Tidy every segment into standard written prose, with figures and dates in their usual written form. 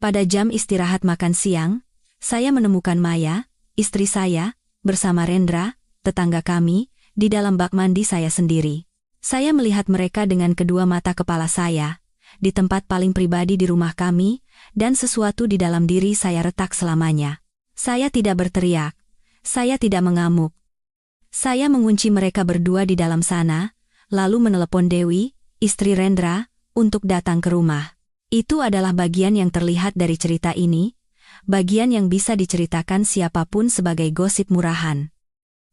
Pada jam istirahat makan siang, saya menemukan Maya, istri saya, bersama Rendra, tetangga kami, di dalam bak mandi saya sendiri. Saya melihat mereka dengan kedua mata kepala saya, di tempat paling pribadi di rumah kami, dan sesuatu di dalam diri saya retak selamanya. Saya tidak berteriak. Saya tidak mengamuk. Saya mengunci mereka berdua di dalam sana, lalu menelepon Dewi, istri Rendra, untuk datang ke rumah. Itu adalah bagian yang terlihat dari cerita ini, bagian yang bisa diceritakan siapapun sebagai gosip murahan.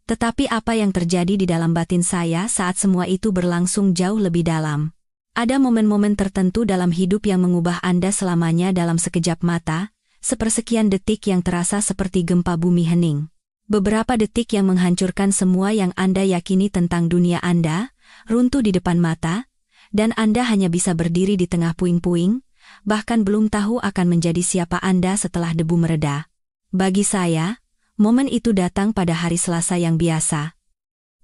Tetapi apa yang terjadi di dalam batin saya saat semua itu berlangsung jauh lebih dalam. Ada momen-momen tertentu dalam hidup yang mengubah Anda selamanya dalam sekejap mata, sepersekian detik yang terasa seperti gempa bumi hening. Beberapa detik yang menghancurkan semua yang Anda yakini tentang dunia Anda, runtuh di depan mata, dan Anda hanya bisa berdiri di tengah puing-puing, bahkan belum tahu akan menjadi siapa Anda setelah debu mereda. Bagi saya, momen itu datang pada hari Selasa yang biasa.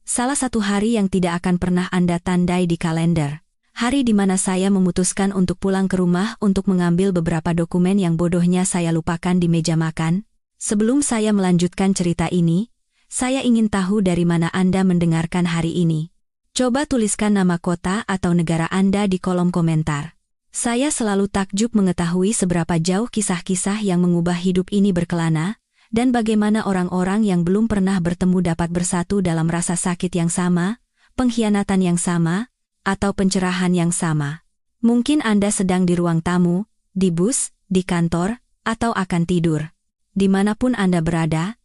Salah satu hari yang tidak akan pernah Anda tandai di kalender. Hari di mana saya memutuskan untuk pulang ke rumah untuk mengambil beberapa dokumen yang bodohnya saya lupakan di meja makan. Sebelum saya melanjutkan cerita ini, saya ingin tahu dari mana Anda mendengarkan hari ini. Coba tuliskan nama kota atau negara Anda di kolom komentar. Saya selalu takjub mengetahui seberapa jauh kisah-kisah yang mengubah hidup ini berkelana, dan bagaimana orang-orang yang belum pernah bertemu dapat bersatu dalam rasa sakit yang sama, pengkhianatan yang sama, atau pencerahan yang sama. Mungkin Anda sedang di ruang tamu, di bus, di kantor, atau akan tidur. Dimanapun Anda berada,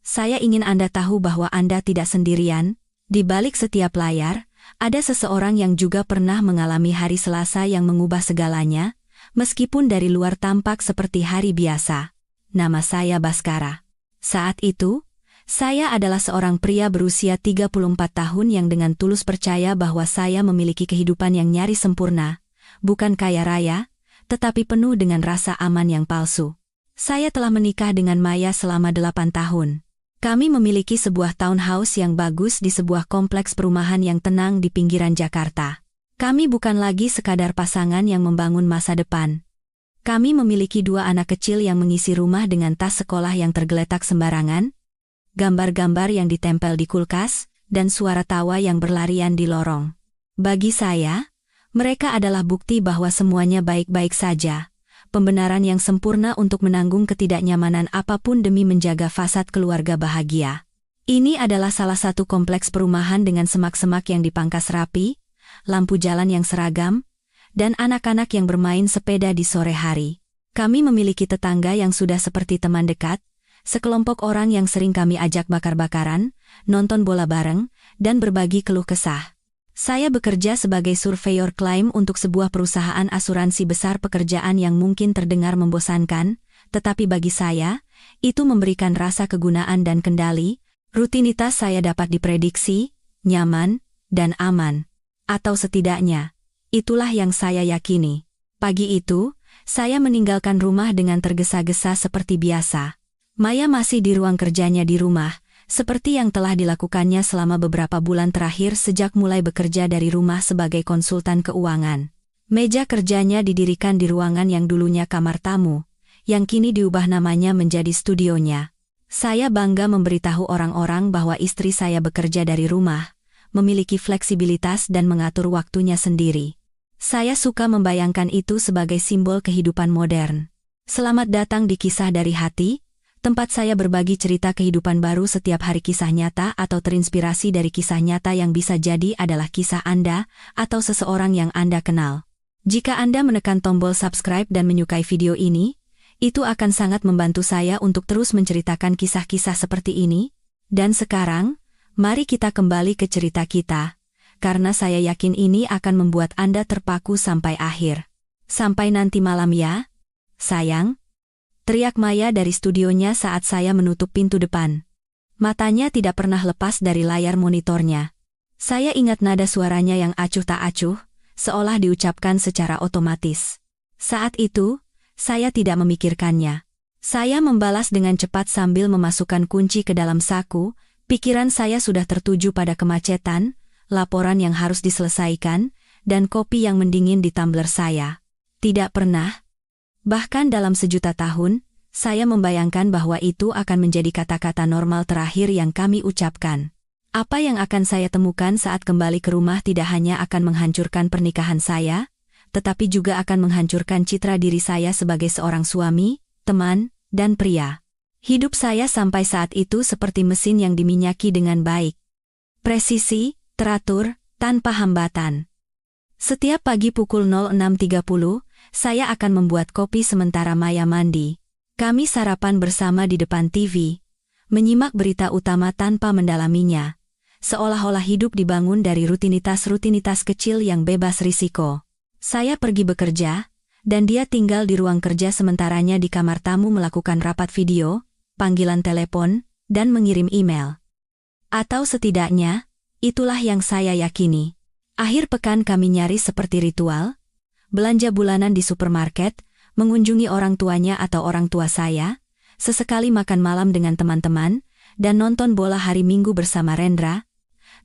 saya ingin Anda tahu bahwa Anda tidak sendirian. Di balik setiap layar, ada seseorang yang juga pernah mengalami hari Selasa yang mengubah segalanya, meskipun dari luar tampak seperti hari biasa. Nama saya Baskara. Saat itu, saya adalah seorang pria berusia 34 tahun yang dengan tulus percaya bahwa saya memiliki kehidupan yang nyaris sempurna, bukan kaya raya, tetapi penuh dengan rasa aman yang palsu. Saya telah menikah dengan Maya selama 8 tahun. Kami memiliki sebuah townhouse yang bagus di sebuah kompleks perumahan yang tenang di pinggiran Jakarta. Kami bukan lagi sekadar pasangan yang membangun masa depan. Kami memiliki 2 anak kecil yang mengisi rumah dengan tas sekolah yang tergeletak sembarangan, gambar-gambar yang ditempel di kulkas, dan suara tawa yang berlarian di lorong. Bagi saya, mereka adalah bukti bahwa semuanya baik-baik saja. Pembenaran yang sempurna untuk menanggung ketidaknyamanan apapun demi menjaga fasad keluarga bahagia. Ini adalah salah satu kompleks perumahan dengan semak-semak yang dipangkas rapi, lampu jalan yang seragam, dan anak-anak yang bermain sepeda di sore hari. Kami memiliki tetangga yang sudah seperti teman dekat, sekelompok orang yang sering kami ajak bakar-bakaran, nonton bola bareng, dan berbagi keluh kesah. Saya bekerja sebagai surveyor klaim untuk sebuah perusahaan asuransi besar, pekerjaan yang mungkin terdengar membosankan, tetapi bagi saya, itu memberikan rasa kegunaan dan kendali. Rutinitas saya dapat diprediksi, nyaman, dan aman. Atau setidaknya, itulah yang saya yakini. Pagi itu, saya meninggalkan rumah dengan tergesa-gesa seperti biasa. Maya masih di ruang kerjanya di rumah, seperti yang telah dilakukannya selama beberapa bulan terakhir sejak mulai bekerja dari rumah sebagai konsultan keuangan. Meja kerjanya didirikan di ruangan yang dulunya kamar tamu, yang kini diubah namanya menjadi studionya. Saya bangga memberitahu orang-orang bahwa istri saya bekerja dari rumah, memiliki fleksibilitas dan mengatur waktunya sendiri. Saya suka membayangkan itu sebagai simbol kehidupan modern. Selamat datang di Kisah dari Hati, tempat saya berbagi cerita kehidupan baru setiap hari, kisah nyata atau terinspirasi dari kisah nyata yang bisa jadi adalah kisah Anda atau seseorang yang Anda kenal. Jika Anda menekan tombol subscribe dan menyukai video ini, itu akan sangat membantu saya untuk terus menceritakan kisah-kisah seperti ini. Dan sekarang, mari kita kembali ke cerita kita, karena saya yakin ini akan membuat Anda terpaku sampai akhir. Sampai nanti malam ya, sayang. Teriak Maya dari studionya saat saya menutup pintu depan. Matanya tidak pernah lepas dari layar monitornya. Saya ingat nada suaranya yang acuh tak acuh, seolah diucapkan secara otomatis. Saat itu, saya tidak memikirkannya. Saya membalas dengan cepat sambil memasukkan kunci ke dalam saku. Pikiran saya sudah tertuju pada kemacetan, laporan yang harus diselesaikan, dan kopi yang mendingin di tumbler saya. Tidak pernah. Bahkan dalam sejuta tahun, saya membayangkan bahwa itu akan menjadi kata-kata normal terakhir yang kami ucapkan. Apa yang akan saya temukan saat kembali ke rumah tidak hanya akan menghancurkan pernikahan saya, tetapi juga akan menghancurkan citra diri saya sebagai seorang suami, teman, dan pria. Hidup saya sampai saat itu seperti mesin yang diminyaki dengan baik. Presisi, teratur, tanpa hambatan. Setiap pagi pukul 06.30, saya akan membuat kopi sementara Maya mandi. Kami sarapan bersama di depan TV, menyimak berita utama tanpa mendalaminya, seolah-olah hidup dibangun dari rutinitas-rutinitas kecil yang bebas risiko. Saya pergi bekerja, dan dia tinggal di ruang kerja sementaranya di kamar tamu melakukan rapat video, panggilan telepon, dan mengirim email. Atau setidaknya, itulah yang saya yakini. Akhir pekan kami nyaris seperti ritual, belanja bulanan di supermarket, mengunjungi orang tuanya atau orang tua saya, sesekali makan malam dengan teman-teman, dan nonton bola hari Minggu bersama Rendra,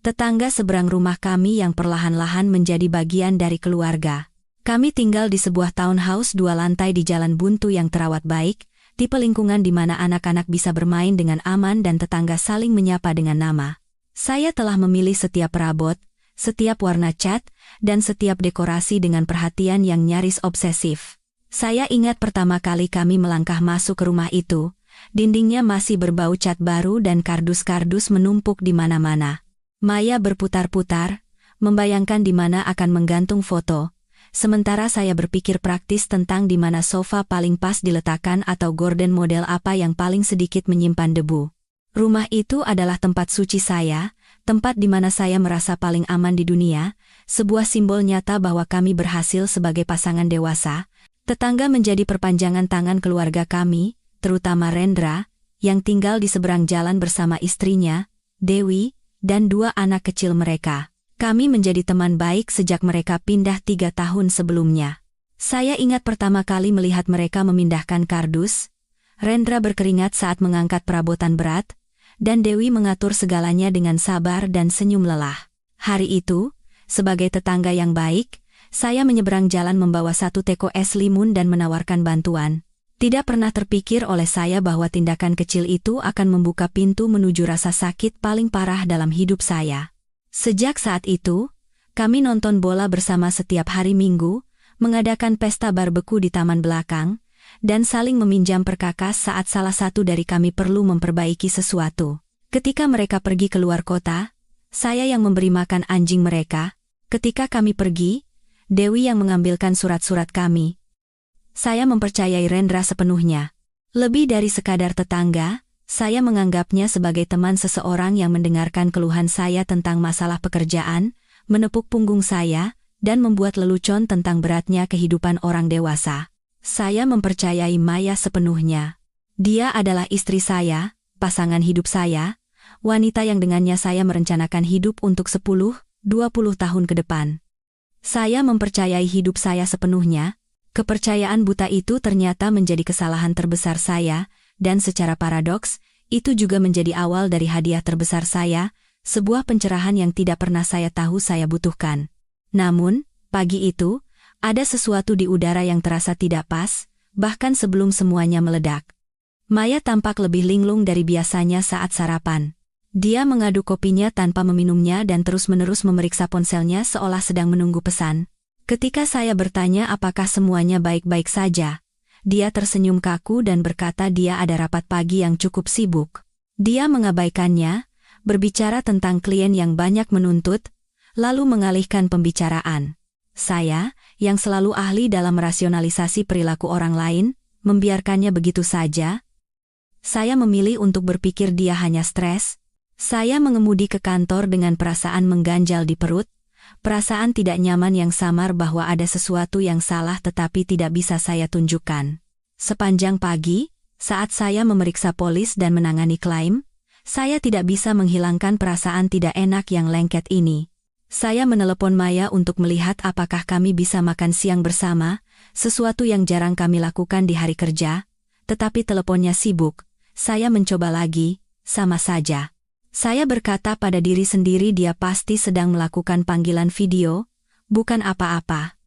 tetangga seberang rumah kami yang perlahan-lahan menjadi bagian dari keluarga. Kami tinggal di sebuah townhouse 2 lantai di jalan buntu yang terawat baik, tipe lingkungan di mana anak-anak bisa bermain dengan aman dan tetangga saling menyapa dengan nama. Saya telah memilih setiap perabot, setiap warna cat, dan setiap dekorasi dengan perhatian yang nyaris obsesif. Saya ingat pertama kali kami melangkah masuk ke rumah itu, dindingnya masih berbau cat baru dan kardus-kardus menumpuk di mana-mana. Maya berputar-putar, membayangkan di mana akan menggantung foto, sementara saya berpikir praktis tentang di mana sofa paling pas diletakkan atau gorden model apa yang paling sedikit menyimpan debu. Rumah itu adalah tempat suci saya, tempat di mana saya merasa paling aman di dunia, sebuah simbol nyata bahwa kami berhasil sebagai pasangan dewasa. Tetangga menjadi perpanjangan tangan keluarga kami, terutama Rendra, yang tinggal di seberang jalan bersama istrinya, Dewi, dan 2 anak kecil mereka. Kami menjadi teman baik sejak mereka pindah 3 tahun sebelumnya. Saya ingat pertama kali melihat mereka memindahkan kardus, Rendra berkeringat saat mengangkat perabotan berat, dan Dewi mengatur segalanya dengan sabar dan senyum lelah. Hari itu, sebagai tetangga yang baik, saya menyeberang jalan membawa 1 teko es limun dan menawarkan bantuan. Tidak pernah terpikir oleh saya bahwa tindakan kecil itu akan membuka pintu menuju rasa sakit paling parah dalam hidup saya. Sejak saat itu, kami nonton bola bersama setiap hari Minggu, mengadakan pesta barbeku di taman belakang, dan saling meminjam perkakas saat salah satu dari kami perlu memperbaiki sesuatu. Ketika mereka pergi keluar kota, saya yang memberi makan anjing mereka. Ketika kami pergi, Dewi yang mengambilkan surat-surat kami. Saya mempercayai Rendra sepenuhnya. Lebih dari sekadar tetangga, saya menganggapnya sebagai teman seseorang yang mendengarkan keluhan saya tentang masalah pekerjaan, menepuk punggung saya, dan membuat lelucon tentang beratnya kehidupan orang dewasa. Saya mempercayai Maya sepenuhnya. Dia adalah istri saya, pasangan hidup saya, wanita yang dengannya saya merencanakan hidup untuk 10-20 tahun ke depan. Saya mempercayai hidup saya sepenuhnya. Kepercayaan buta itu ternyata menjadi kesalahan terbesar saya, dan secara paradoks, itu juga menjadi awal dari hadiah terbesar saya, sebuah pencerahan yang tidak pernah saya tahu saya butuhkan. Namun, pagi itu, ada sesuatu di udara yang terasa tidak pas, bahkan sebelum semuanya meledak. Maya tampak lebih linglung dari biasanya saat sarapan. Dia mengaduk kopinya tanpa meminumnya dan terus-menerus memeriksa ponselnya seolah sedang menunggu pesan. Ketika saya bertanya apakah semuanya baik-baik saja, dia tersenyum kaku dan berkata dia ada rapat pagi yang cukup sibuk. Dia mengabaikannya, berbicara tentang klien yang banyak menuntut, lalu mengalihkan pembicaraan. Saya, yang selalu ahli dalam rasionalisasi perilaku orang lain, membiarkannya begitu saja. Saya memilih untuk berpikir dia hanya stres. Saya mengemudi ke kantor dengan perasaan mengganjal di perut, perasaan tidak nyaman yang samar bahwa ada sesuatu yang salah tetapi tidak bisa saya tunjukkan. Sepanjang pagi, saat saya memeriksa polis dan menangani klaim, saya tidak bisa menghilangkan perasaan tidak enak yang lengket ini. Saya menelepon Maya untuk melihat apakah kami bisa makan siang bersama, sesuatu yang jarang kami lakukan di hari kerja, tetapi teleponnya sibuk. Saya mencoba lagi, sama saja. Saya berkata pada diri sendiri dia pasti sedang melakukan panggilan video, bukan apa-apa.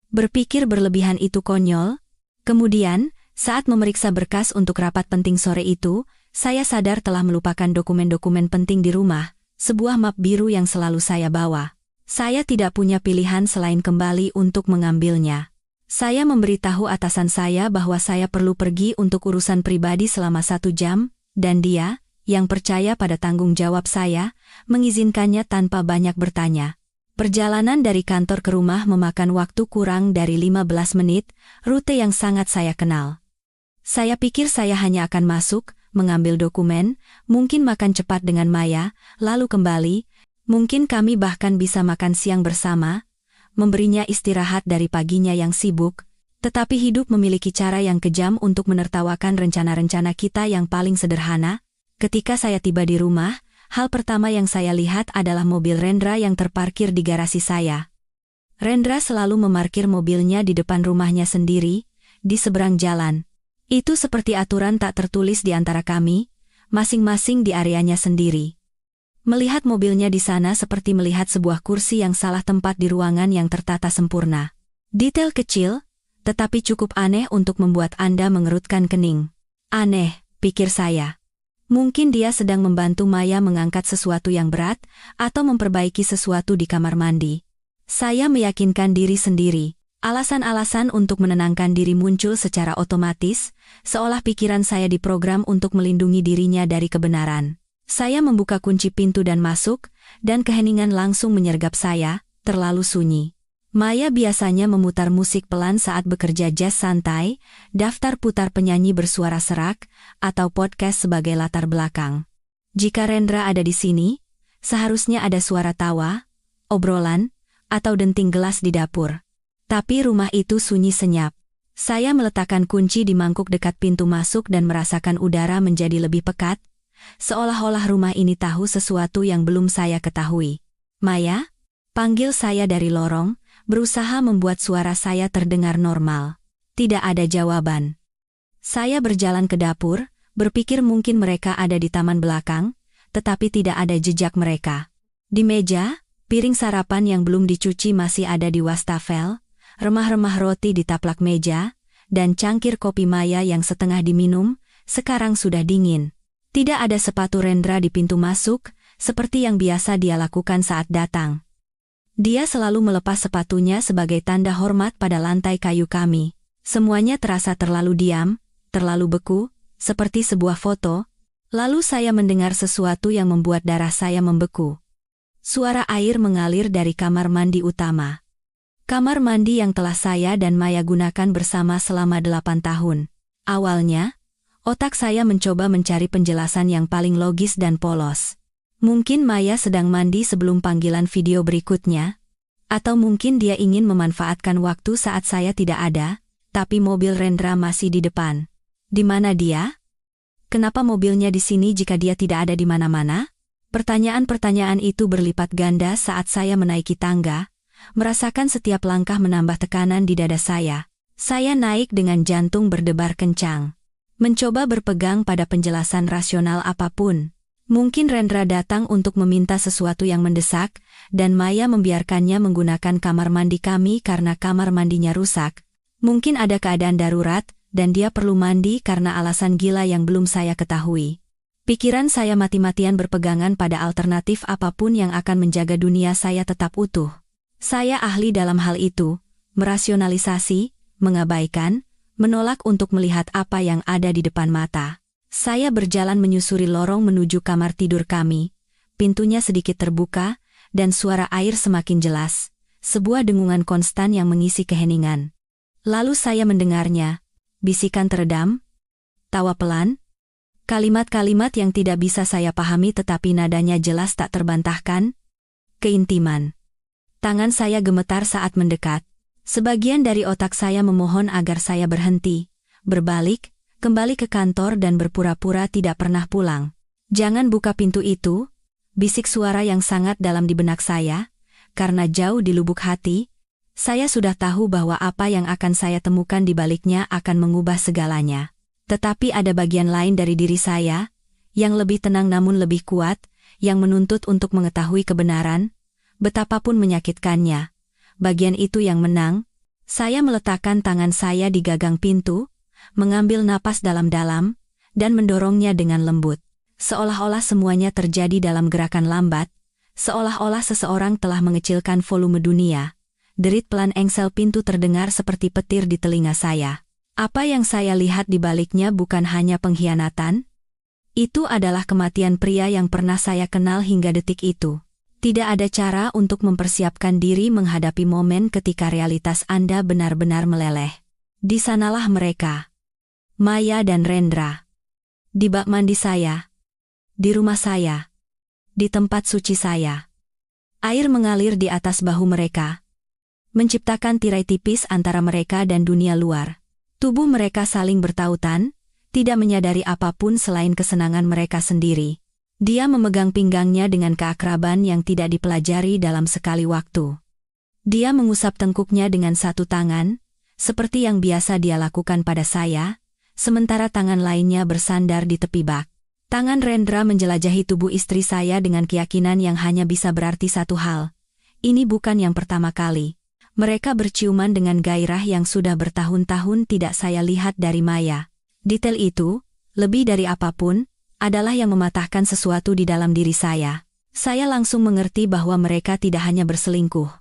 Berpikir berlebihan itu konyol, Kemudian, saat memeriksa berkas untuk rapat penting sore itu, saya sadar telah melupakan dokumen-dokumen penting di rumah, sebuah map biru yang selalu saya bawa. Saya tidak punya pilihan selain kembali untuk mengambilnya. Saya memberitahu atasan saya bahwa saya perlu pergi untuk urusan pribadi selama 1 jam, dan dia, yang percaya pada tanggung jawab saya, mengizinkannya tanpa banyak bertanya. Perjalanan dari kantor ke rumah memakan waktu kurang dari 15 menit, rute yang sangat saya kenal. Saya pikir saya hanya akan masuk, mengambil dokumen, mungkin makan cepat dengan Maya, lalu kembali, mungkin kami bahkan bisa makan siang bersama, memberinya istirahat dari paginya yang sibuk, tetapi hidup memiliki cara yang kejam untuk menertawakan rencana-rencana kita yang paling sederhana. Ketika saya tiba di rumah, hal pertama yang saya lihat adalah mobil Rendra yang terparkir di garasi saya. Rendra selalu memarkir mobilnya di depan rumahnya sendiri, di seberang jalan. Itu seperti aturan tak tertulis di antara kami, masing-masing di areanya sendiri. Melihat mobilnya di sana seperti melihat sebuah kursi yang salah tempat di ruangan yang tertata sempurna. Detail kecil, tetapi cukup aneh untuk membuat Anda mengerutkan kening. Aneh, pikir saya. Mungkin dia sedang membantu Maya mengangkat sesuatu yang berat, atau memperbaiki sesuatu di kamar mandi. Saya meyakinkan diri sendiri. Alasan-alasan untuk menenangkan diri muncul secara otomatis, seolah pikiran saya diprogram untuk melindungi dirinya dari kebenaran. Saya membuka kunci pintu dan masuk, dan keheningan langsung menyergap saya, terlalu sunyi. Maya biasanya memutar musik pelan saat bekerja jazz santai, daftar putar penyanyi bersuara serak, atau podcast sebagai latar belakang. Jika Rendra ada di sini, seharusnya ada suara tawa, obrolan, atau denting gelas di dapur. Tapi rumah itu sunyi senyap. Saya meletakkan kunci di mangkuk dekat pintu masuk dan merasakan udara menjadi lebih pekat, seolah-olah rumah ini tahu sesuatu yang belum saya ketahui. Maya? Panggil saya dari lorong, berusaha membuat suara saya terdengar normal. Tidak ada jawaban. Saya berjalan ke dapur, berpikir mungkin mereka ada di taman belakang, tetapi tidak ada jejak mereka. Di meja, piring sarapan yang belum dicuci masih ada di wastafel, remah-remah roti di taplak meja, dan cangkir kopi Maya yang setengah diminum, sekarang sudah dingin. Tidak ada sepatu Rendra di pintu masuk, seperti yang biasa dia lakukan saat datang. Dia selalu melepas sepatunya sebagai tanda hormat pada lantai kayu kami. Semuanya terasa terlalu diam, terlalu beku, seperti sebuah foto. Lalu saya mendengar sesuatu yang membuat darah saya membeku. Suara air mengalir dari kamar mandi utama. Kamar mandi yang telah saya dan Maya gunakan bersama selama 8 tahun. Awalnya, otak saya mencoba mencari penjelasan yang paling logis dan polos. Mungkin Maya sedang mandi sebelum panggilan video berikutnya, atau mungkin dia ingin memanfaatkan waktu saat saya tidak ada, tapi mobil Rendra masih di depan. Di mana dia? Kenapa mobilnya di sini jika dia tidak ada di mana-mana? Pertanyaan-pertanyaan itu berlipat ganda saat saya menaiki tangga, merasakan setiap langkah menambah tekanan di dada saya. Saya naik dengan jantung berdebar kencang. Mencoba berpegang pada penjelasan rasional apapun. Mungkin Rendra datang untuk meminta sesuatu yang mendesak, dan Maya membiarkannya menggunakan kamar mandi kami karena kamar mandinya rusak. Mungkin ada keadaan darurat, dan dia perlu mandi karena alasan gila yang belum saya ketahui. Pikiran saya mati-matian berpegangan pada alternatif apapun yang akan menjaga dunia saya tetap utuh. Saya ahli dalam hal itu, merasionalisasi, mengabaikan, menolak untuk melihat apa yang ada di depan mata. Saya berjalan menyusuri lorong menuju kamar tidur kami. Pintunya sedikit terbuka, dan suara air semakin jelas. Sebuah dengungan konstan yang mengisi keheningan. Lalu saya mendengarnya. Bisikan teredam, tawa pelan, kalimat-kalimat yang tidak bisa saya pahami tetapi nadanya jelas tak terbantahkan. Keintiman. Tangan saya gemetar saat mendekat. Sebagian dari otak saya memohon agar saya berhenti, berbalik, kembali ke kantor dan berpura-pura tidak pernah pulang. Jangan buka pintu itu, bisik suara yang sangat dalam di benak saya, karena jauh di lubuk hati, saya sudah tahu bahwa apa yang akan saya temukan di baliknya akan mengubah segalanya. Tetapi ada bagian lain dari diri saya, yang lebih tenang namun lebih kuat, yang menuntut untuk mengetahui kebenaran, betapapun menyakitkannya. Bagian itu yang menang. Saya meletakkan tangan saya di gagang pintu, mengambil napas dalam-dalam, dan mendorongnya dengan lembut. Seolah-olah semuanya terjadi dalam gerakan lambat, seolah-olah seseorang telah mengecilkan volume dunia. Derit pelan engsel pintu terdengar seperti petir di telinga saya. Apa yang saya lihat di baliknya bukan hanya pengkhianatan. Itu adalah kematian pria yang pernah saya kenal hingga detik itu. Tidak ada cara untuk mempersiapkan diri menghadapi momen ketika realitas Anda benar-benar meleleh. Di sanalah mereka. Maya dan Rendra. Di bak mandi saya. Di rumah saya. Di tempat suci saya. Air mengalir di atas bahu mereka, menciptakan tirai tipis antara mereka dan dunia luar. Tubuh mereka saling bertautan, tidak menyadari apapun selain kesenangan mereka sendiri. Dia memegang pinggangnya dengan keakraban yang tidak dipelajari dalam sekali waktu. Dia mengusap tengkuknya dengan satu tangan, seperti yang biasa dia lakukan pada saya, sementara tangan lainnya bersandar di tepi bak. Tangan Rendra menjelajahi tubuh istri saya dengan keyakinan yang hanya bisa berarti satu hal. Ini bukan yang pertama kali. Mereka berciuman dengan gairah yang sudah bertahun-tahun tidak saya lihat dari Maya. Detail itu, lebih dari apapun, adalah yang mematahkan sesuatu di dalam diri saya. Saya langsung mengerti bahwa mereka tidak hanya berselingkuh.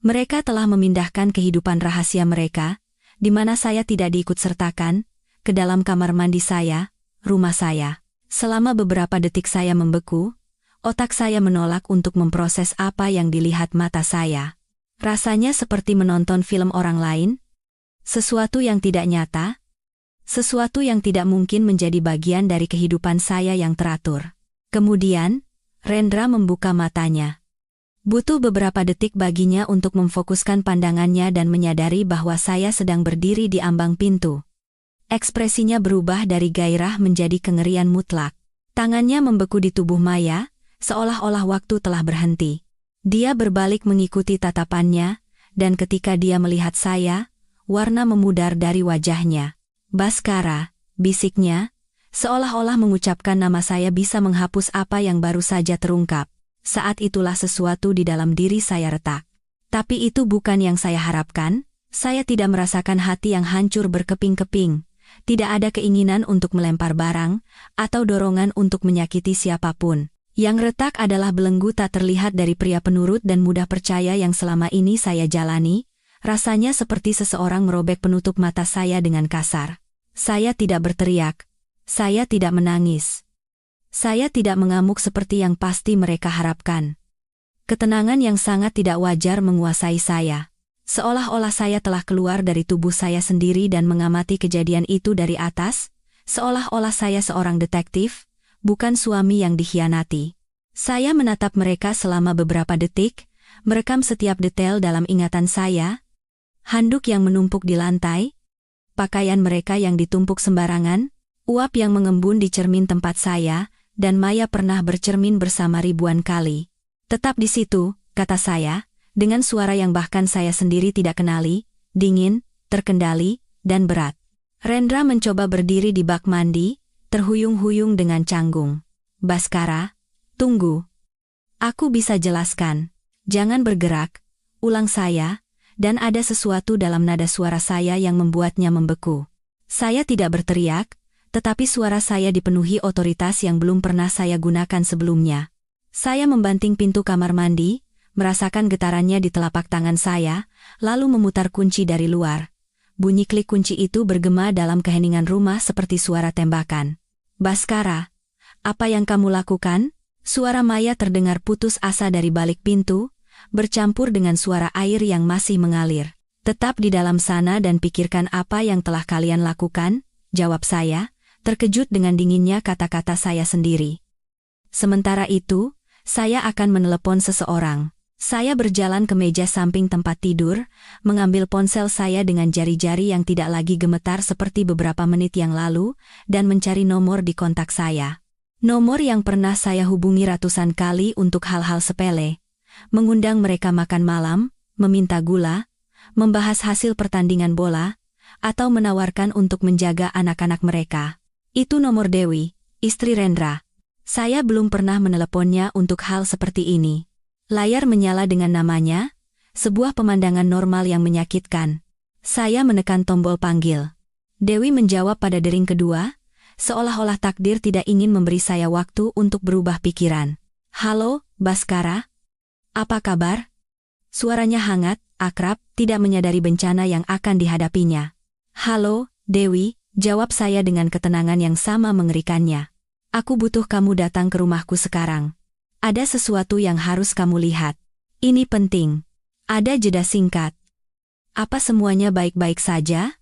Mereka telah memindahkan kehidupan rahasia mereka, di mana saya tidak diikut-sertakan, ke dalam kamar mandi saya, rumah saya. Selama beberapa detik saya membeku, otak saya menolak untuk memproses apa yang dilihat mata saya. Rasanya seperti menonton film orang lain, sesuatu yang tidak nyata, sesuatu yang tidak mungkin menjadi bagian dari kehidupan saya yang teratur. Kemudian, Rendra membuka matanya. Butuh beberapa detik baginya untuk memfokuskan pandangannya dan menyadari bahwa saya sedang berdiri di ambang pintu. Ekspresinya berubah dari gairah menjadi kengerian mutlak. Tangannya membeku di tubuh Maya, seolah-olah waktu telah berhenti. Dia berbalik mengikuti tatapannya, dan ketika dia melihat saya, warna memudar dari wajahnya. Baskara, bisiknya, seolah-olah mengucapkan nama saya bisa menghapus apa yang baru saja terungkap. Saat itulah sesuatu di dalam diri saya retak. Tapi itu bukan yang saya harapkan. Saya tidak merasakan hati yang hancur berkeping-keping. Tidak ada keinginan untuk melempar barang, atau dorongan untuk menyakiti siapapun. Yang retak adalah belenggu tak terlihat dari pria penurut dan mudah percaya yang selama ini saya jalani. Rasanya seperti seseorang merobek penutup mata saya dengan kasar. Saya tidak berteriak. Saya tidak menangis. Saya tidak mengamuk seperti yang pasti mereka harapkan. Ketenangan yang sangat tidak wajar menguasai saya. Seolah-olah saya telah keluar dari tubuh saya sendiri dan mengamati kejadian itu dari atas, seolah-olah saya seorang detektif, bukan suami yang dikhianati. Saya menatap mereka selama beberapa detik, merekam setiap detail dalam ingatan saya. Handuk yang menumpuk di lantai, pakaian mereka yang ditumpuk sembarangan, uap yang mengembun di cermin tempat saya, dan Maya pernah bercermin bersama ribuan kali. Tetap di situ, kata saya, dengan suara yang bahkan saya sendiri tidak kenali, dingin, terkendali, dan berat. Rendra mencoba berdiri di bak mandi, terhuyung-huyung dengan canggung. Baskara, tunggu. Aku bisa jelaskan. Jangan bergerak, ulang saya, dan ada sesuatu dalam nada suara saya yang membuatnya membeku. Saya tidak berteriak, tetapi suara saya dipenuhi otoritas yang belum pernah saya gunakan sebelumnya. Saya membanting pintu kamar mandi, merasakan getarannya di telapak tangan saya, lalu memutar kunci dari luar. Bunyi klik kunci itu bergema dalam keheningan rumah seperti suara tembakan. Baskara, apa yang kamu lakukan? Suara Maya terdengar putus asa dari balik pintu, bercampur dengan suara air yang masih mengalir. Tetap di dalam sana dan pikirkan apa yang telah kalian lakukan, jawab saya, terkejut dengan dinginnya kata-kata saya sendiri. Sementara itu, saya akan menelepon seseorang. Saya berjalan ke meja samping tempat tidur, mengambil ponsel saya dengan jari-jari yang tidak lagi gemetar seperti beberapa menit yang lalu, dan mencari nomor di kontak saya. Nomor yang pernah saya hubungi ratusan kali untuk hal-hal sepele. Mengundang mereka makan malam, meminta gula, membahas hasil pertandingan bola, atau menawarkan untuk menjaga anak-anak mereka. Itu nomor Dewi, istri Rendra. Saya belum pernah meneleponnya untuk hal seperti ini. Layar menyala dengan namanya, sebuah pemandangan normal yang menyakitkan. Saya menekan tombol panggil. Dewi menjawab pada dering kedua, seolah-olah takdir tidak ingin memberi saya waktu untuk berubah pikiran. Halo, Baskara. Apa kabar? Suaranya hangat, akrab, tidak menyadari bencana yang akan dihadapinya. Halo, Dewi, jawab saya dengan ketenangan yang sama mengerikannya. Aku butuh kamu datang ke rumahku sekarang. Ada sesuatu yang harus kamu lihat. Ini penting. Ada jeda singkat. Apa semuanya baik-baik saja?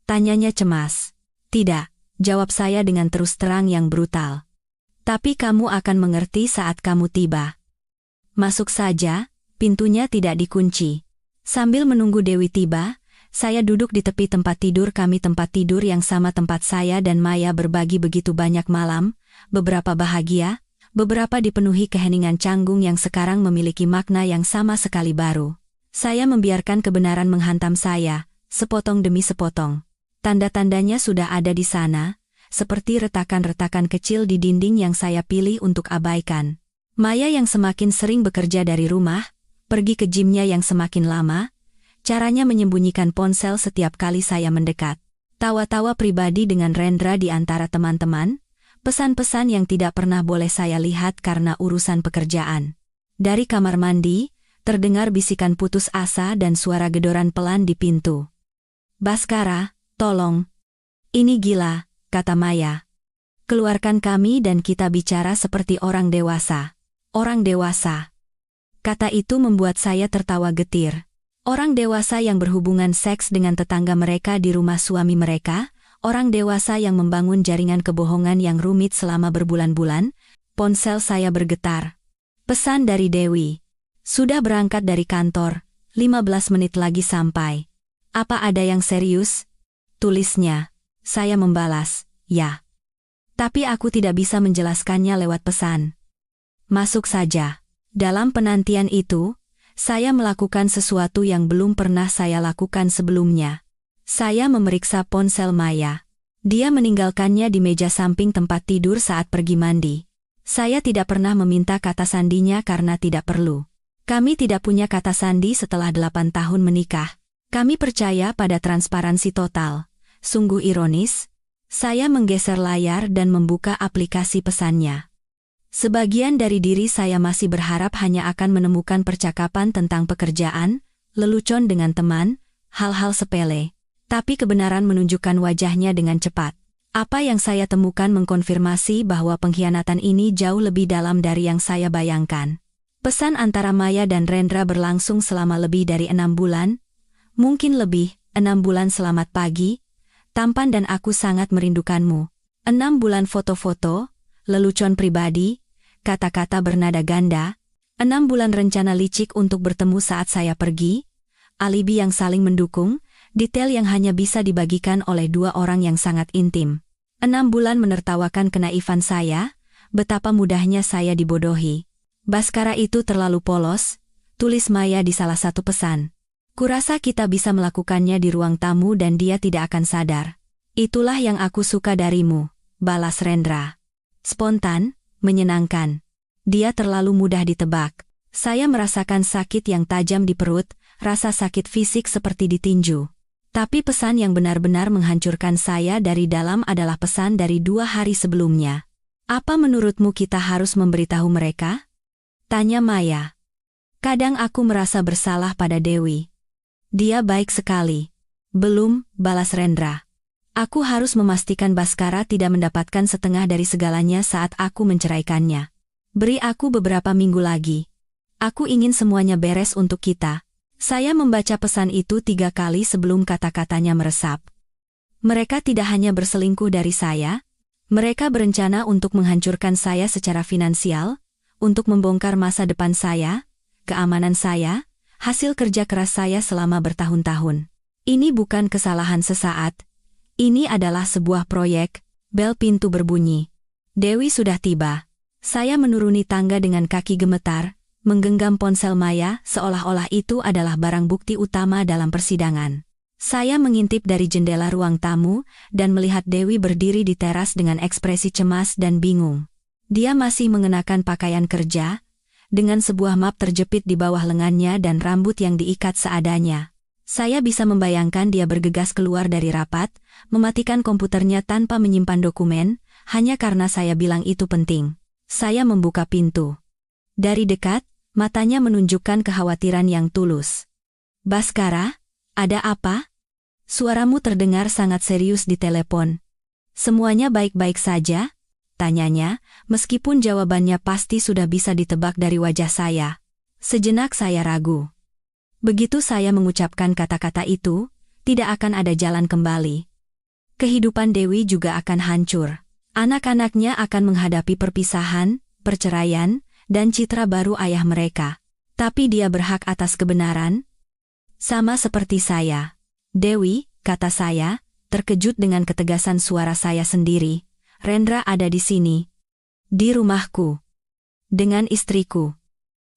Tanyanya cemas. Tidak, jawab saya dengan terus terang yang brutal. Tapi kamu akan mengerti saat kamu tiba. Masuk saja, pintunya tidak dikunci. Sambil menunggu Dewi tiba, saya duduk di tepi tempat tidur kami, tempat tidur yang sama tempat saya dan Maya berbagi begitu banyak malam, beberapa bahagia, beberapa dipenuhi keheningan canggung yang sekarang memiliki makna yang sama sekali baru. Saya membiarkan kebenaran menghantam saya, sepotong demi sepotong. Tanda-tandanya sudah ada di sana, seperti retakan-retakan kecil di dinding yang saya pilih untuk abaikan. Maya yang semakin sering bekerja dari rumah, pergi ke gymnya yang semakin lama, caranya menyembunyikan ponsel setiap kali saya mendekat. Tawa-tawa pribadi dengan Rendra di antara teman-teman, pesan-pesan yang tidak pernah boleh saya lihat karena urusan pekerjaan. Dari kamar mandi, terdengar bisikan putus asa dan suara gedoran pelan di pintu. Baskara, tolong. Ini gila, kata Maya. Keluarkan kami dan kita bicara seperti orang dewasa. Orang dewasa. Kata itu membuat saya tertawa getir. Orang dewasa yang berhubungan seks dengan tetangga mereka di rumah suami mereka, orang dewasa yang membangun jaringan kebohongan yang rumit selama berbulan-bulan. Ponsel saya bergetar. Pesan dari Dewi. Sudah berangkat dari kantor, 15 menit lagi sampai. Apa ada yang serius? Tulisnya. Saya membalas, ya. Tapi aku tidak bisa menjelaskannya lewat pesan. Masuk saja. Dalam penantian itu, saya melakukan sesuatu yang belum pernah saya lakukan sebelumnya. Saya memeriksa ponsel Maya. Dia meninggalkannya di meja samping tempat tidur saat pergi mandi. Saya tidak pernah meminta kata sandinya karena tidak perlu. Kami tidak punya kata sandi setelah 8 tahun menikah. Kami percaya pada transparansi total. Sungguh ironis. Saya menggeser layar dan membuka aplikasi pesannya. Sebagian dari diri saya masih berharap hanya akan menemukan percakapan tentang pekerjaan, lelucon dengan teman, hal-hal sepele. Tapi kebenaran menunjukkan wajahnya dengan cepat. Apa yang saya temukan mengkonfirmasi bahwa pengkhianatan ini jauh lebih dalam dari yang saya bayangkan. Pesan antara Maya dan Rendra berlangsung selama lebih dari 6 bulan. Mungkin lebih, 6 bulan selamat pagi. Tampan dan aku sangat merindukanmu. 6 bulan foto-foto, lelucon pribadi, kata-kata bernada ganda. 6 bulan rencana licik untuk bertemu saat saya pergi. Alibi yang saling mendukung, detail yang hanya bisa dibagikan oleh 2 orang yang sangat intim. 6 bulan menertawakan kenaifan saya, betapa mudahnya saya dibodohi. Baskara itu terlalu polos, tulis Maya di salah satu pesan. Kurasa kita bisa melakukannya di ruang tamu dan dia tidak akan sadar. Itulah yang aku suka darimu, balas Rendra. Spontan, menyenangkan. Dia terlalu mudah ditebak. Saya merasakan sakit yang tajam di perut, rasa sakit fisik seperti ditinju. Tapi pesan yang benar-benar menghancurkan saya dari dalam adalah pesan dari 2 hari sebelumnya. Apa menurutmu kita harus memberitahu mereka? Tanya Maya. Kadang aku merasa bersalah pada Dewi. Dia baik sekali. Belum, balas Rendra. Aku harus memastikan Baskara tidak mendapatkan setengah dari segalanya saat aku menceraikannya. Beri aku beberapa minggu lagi. Aku ingin semuanya beres untuk kita. Saya membaca pesan itu 3 kali sebelum kata-katanya meresap. Mereka tidak hanya berselingkuh dari saya, mereka berencana untuk menghancurkan saya secara finansial, untuk membongkar masa depan saya, keamanan saya, hasil kerja keras saya selama bertahun-tahun. Ini bukan kesalahan sesaat. Ini adalah sebuah proyek. Bel pintu berbunyi. Dewi sudah tiba. Saya menuruni tangga dengan kaki gemetar, menggenggam ponsel Maya seolah-olah itu adalah barang bukti utama dalam persidangan. Saya mengintip dari jendela ruang tamu dan melihat Dewi berdiri di teras dengan ekspresi cemas dan bingung. Dia masih mengenakan pakaian kerja, dengan sebuah map terjepit di bawah lengannya dan rambut yang diikat seadanya. Saya bisa membayangkan dia bergegas keluar dari rapat, mematikan komputernya tanpa menyimpan dokumen, hanya karena saya bilang itu penting. Saya membuka pintu. Dari dekat, matanya menunjukkan kekhawatiran yang tulus. Baskara, ada apa? Suaramu terdengar sangat serius di telepon. Semuanya baik-baik saja? Tanyanya, meskipun jawabannya pasti sudah bisa ditebak dari wajah saya. Sejenak saya ragu. Begitu saya mengucapkan kata-kata itu, tidak akan ada jalan kembali. Kehidupan Dewi juga akan hancur. Anak-anaknya akan menghadapi perpisahan, perceraian, dan citra baru ayah mereka. Tapi dia berhak atas kebenaran. Sama seperti saya. Dewi, kata saya, terkejut dengan ketegasan suara saya sendiri. Rendra ada di sini. Di rumahku. Dengan istriku.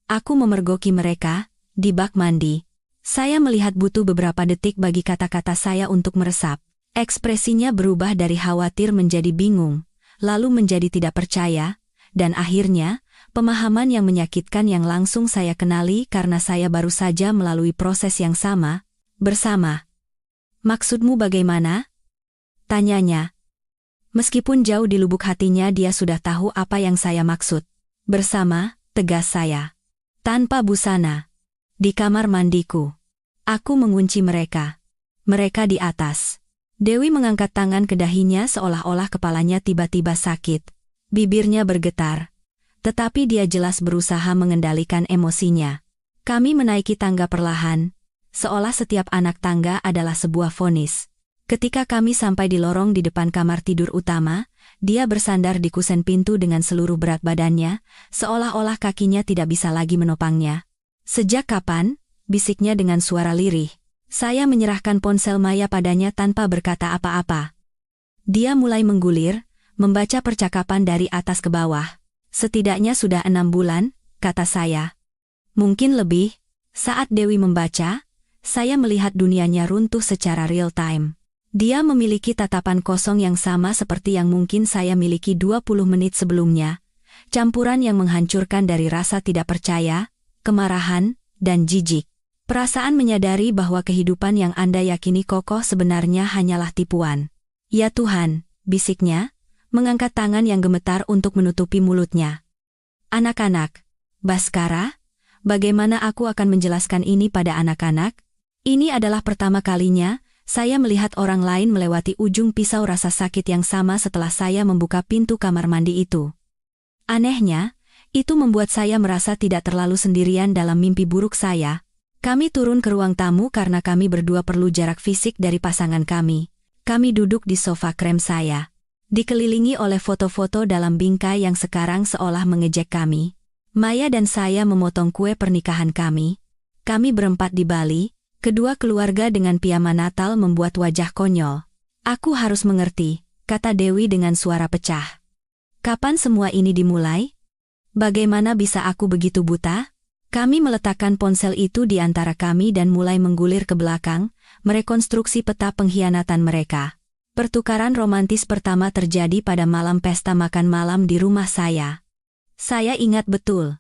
Aku memergoki mereka. Di bak mandi. Saya melihat butuh beberapa detik bagi kata-kata saya untuk meresap. Ekspresinya berubah dari khawatir menjadi bingung, lalu menjadi tidak percaya, dan akhirnya, pemahaman yang menyakitkan yang langsung saya kenali karena saya baru saja melalui proses yang sama, bersama. Maksudmu bagaimana? Tanyanya. Meskipun jauh di lubuk hatinya dia sudah tahu apa yang saya maksud. Bersama, tegas saya. Tanpa busana. Di kamar mandiku. Aku mengunci mereka. Mereka di atas. Dewi mengangkat tangan ke dahinya seolah-olah kepalanya tiba-tiba sakit. Bibirnya bergetar. Tetapi dia jelas berusaha mengendalikan emosinya. Kami menaiki tangga perlahan, seolah setiap anak tangga adalah sebuah vonis. Ketika kami sampai di lorong di depan kamar tidur utama, dia bersandar di kusen pintu dengan seluruh berat badannya, seolah-olah kakinya tidak bisa lagi menopangnya. Sejak kapan? Bisiknya dengan suara lirih. Saya menyerahkan ponsel Maya padanya tanpa berkata apa-apa. Dia mulai menggulir, membaca percakapan dari atas ke bawah. Setidaknya sudah 6 bulan, kata saya. Mungkin lebih. Saat Dewi membaca, saya melihat dunianya runtuh secara real time. Dia memiliki tatapan kosong yang sama seperti yang mungkin saya miliki 20 menit sebelumnya. Campuran yang menghancurkan dari rasa tidak percaya, kemarahan, dan jijik. Perasaan menyadari bahwa kehidupan yang Anda yakini kokoh sebenarnya hanyalah tipuan. Ya Tuhan, bisiknya, mengangkat tangan yang gemetar untuk menutupi mulutnya. Anak-anak, Baskara, bagaimana aku akan menjelaskan ini pada anak-anak? Ini adalah pertama kalinya, saya melihat orang lain melewati ujung pisau rasa sakit yang sama setelah saya membuka pintu kamar mandi itu. Anehnya, itu membuat saya merasa tidak terlalu sendirian dalam mimpi buruk saya. Kami turun ke ruang tamu karena kami berdua perlu jarak fisik dari pasangan kami. Kami duduk di sofa krem saya. Dikelilingi oleh foto-foto dalam bingkai yang sekarang seolah mengejek kami. Maya dan saya memotong kue pernikahan kami. Kami berempat di Bali, kedua keluarga dengan piyama Natal membuat wajah konyol. Aku harus mengerti, kata Dewi dengan suara pecah. Kapan semua ini dimulai? Bagaimana bisa aku begitu buta? Kami meletakkan ponsel itu di antara kami dan mulai menggulir ke belakang, merekonstruksi peta pengkhianatan mereka. Pertukaran romantis pertama terjadi pada malam pesta makan malam di rumah saya. Saya ingat betul.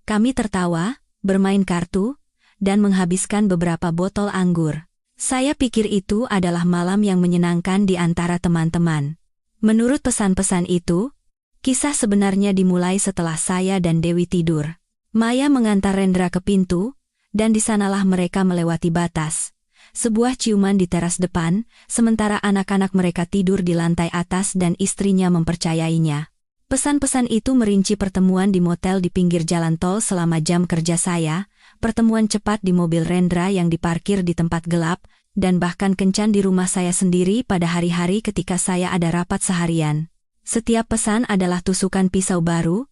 Kami tertawa, bermain kartu, dan menghabiskan beberapa botol anggur. Saya pikir itu adalah malam yang menyenangkan di antara teman-teman. Menurut pesan-pesan itu, kisah sebenarnya dimulai setelah saya dan Dewi tidur. Maya mengantar Rendra ke pintu, dan di sanalah mereka melewati batas. Sebuah ciuman di teras depan, sementara anak-anak mereka tidur di lantai atas dan istrinya mempercayainya. Pesan-pesan itu merinci pertemuan di motel di pinggir jalan tol selama jam kerja saya, pertemuan cepat di mobil Rendra yang diparkir di tempat gelap, dan bahkan kencan di rumah saya sendiri pada hari-hari ketika saya ada rapat seharian. Setiap pesan adalah tusukan pisau baru,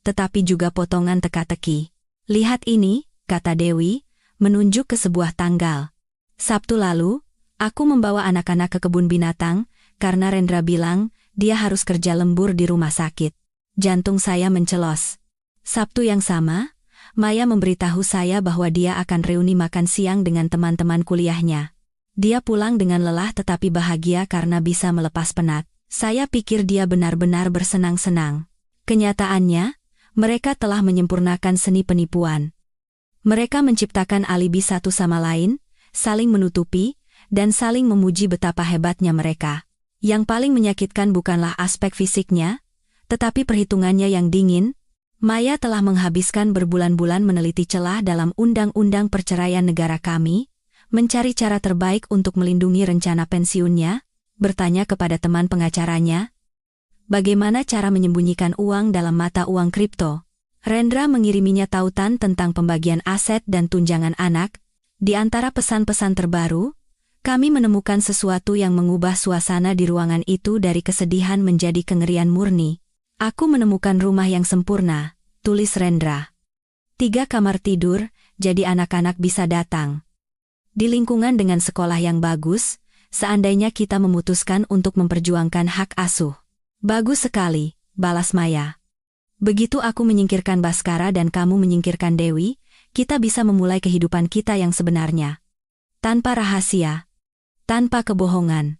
tetapi juga potongan teka-teki. Lihat ini, kata Dewi, menunjuk ke sebuah tanggal. Sabtu lalu, aku membawa anak-anak ke kebun binatang, karena Rendra bilang, dia harus kerja lembur di rumah sakit. Jantung saya mencelos. Sabtu yang sama, Maya memberitahu saya bahwa dia akan reuni makan siang dengan teman-teman kuliahnya. Dia pulang dengan lelah tetapi bahagia karena bisa melepas penat. Saya pikir dia benar-benar bersenang-senang. Kenyataannya, mereka telah menyempurnakan seni penipuan. Mereka menciptakan alibi satu sama lain, saling menutupi, dan saling memuji betapa hebatnya mereka. Yang paling menyakitkan bukanlah aspek fisiknya, tetapi perhitungannya yang dingin. Maya telah menghabiskan berbulan-bulan meneliti celah dalam undang-undang perceraian negara kami, mencari cara terbaik untuk melindungi rencana pensiunnya, bertanya kepada teman pengacaranya, bagaimana cara menyembunyikan uang dalam mata uang kripto. Rendra mengiriminya tautan tentang pembagian aset dan tunjangan anak. Di antara pesan-pesan terbaru, kami menemukan sesuatu yang mengubah suasana di ruangan itu dari kesedihan menjadi kengerian murni. Aku menemukan rumah yang sempurna, tulis Rendra. 3 kamar tidur, jadi anak-anak bisa datang. Di lingkungan dengan sekolah yang bagus, seandainya kita memutuskan untuk memperjuangkan hak asuh. Bagus sekali, balas Maya. Begitu aku menyingkirkan Baskara dan kamu menyingkirkan Dewi, kita bisa memulai kehidupan kita yang sebenarnya. Tanpa rahasia, tanpa kebohongan.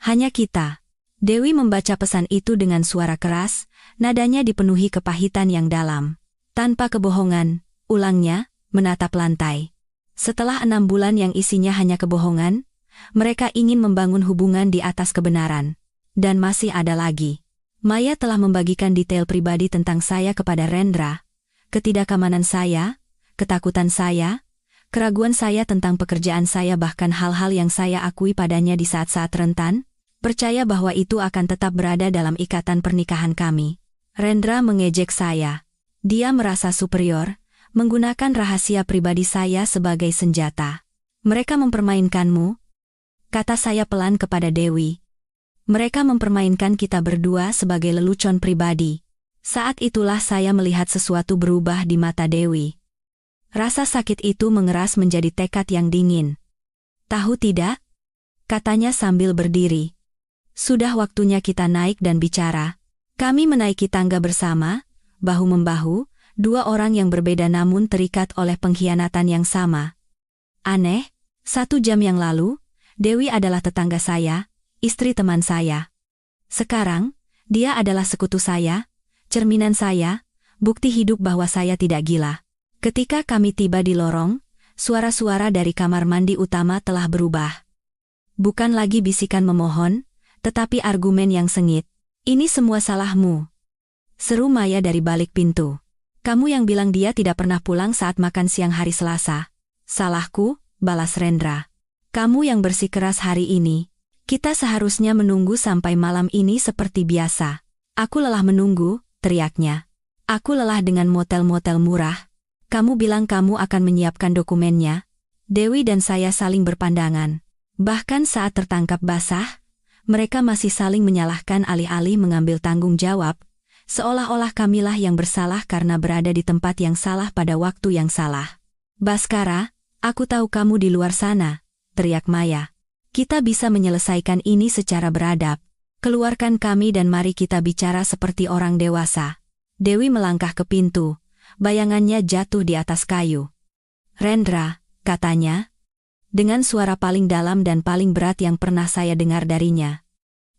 Hanya kita. Dewi membaca pesan itu dengan suara keras, nadanya dipenuhi kepahitan yang dalam. Tanpa kebohongan, ulangnya, menatap lantai. Setelah 6 bulan yang isinya hanya kebohongan, mereka ingin membangun hubungan di atas kebenaran. Dan masih ada lagi. Maya telah membagikan detail pribadi tentang saya kepada Rendra. Ketidakamanan saya, ketakutan saya, keraguan saya tentang pekerjaan saya, bahkan hal-hal yang saya akui padanya di saat-saat rentan, percaya bahwa itu akan tetap berada dalam ikatan pernikahan kami. Rendra mengejek saya. Dia merasa superior, menggunakan rahasia pribadi saya sebagai senjata. Mereka mempermainkanmu, kata saya pelan kepada Dewi. Mereka mempermainkan kita berdua sebagai lelucon pribadi. Saat itulah saya melihat sesuatu berubah di mata Dewi. Rasa sakit itu mengeras menjadi tekad yang dingin. Tahu tidak? Katanya sambil berdiri. Sudah waktunya kita naik dan bicara. Kami menaiki tangga bersama, bahu-membahu, 2 orang yang berbeda namun terikat oleh pengkhianatan yang sama. Aneh, 1 jam yang lalu, Dewi adalah tetangga saya, istri teman saya. Sekarang, dia adalah sekutu saya, cerminan saya, bukti hidup bahwa saya tidak gila. Ketika kami tiba di lorong, suara-suara dari kamar mandi utama telah berubah. Bukan lagi bisikan memohon, tetapi argumen yang sengit. Ini semua salahmu, seru Maya dari balik pintu. Kamu yang bilang dia tidak pernah pulang saat makan siang hari Selasa. Salahku, balas Rendra. Kamu yang bersikeras hari ini. Kita seharusnya menunggu sampai malam ini seperti biasa. Aku lelah menunggu, teriaknya. Aku lelah dengan motel-motel murah. Kamu bilang kamu akan menyiapkan dokumennya. Dewi dan saya saling berpandangan. Bahkan saat tertangkap basah, mereka masih saling menyalahkan alih-alih mengambil tanggung jawab, seolah-olah kamilah yang bersalah karena berada di tempat yang salah pada waktu yang salah. Baskara, aku tahu kamu di luar sana, teriak Maya. Kita bisa menyelesaikan ini secara beradab. Keluarkan kami dan mari kita bicara seperti orang dewasa. Dewi melangkah ke pintu, bayangannya jatuh di atas kayu. Rendra, katanya, dengan suara paling dalam dan paling berat yang pernah saya dengar darinya.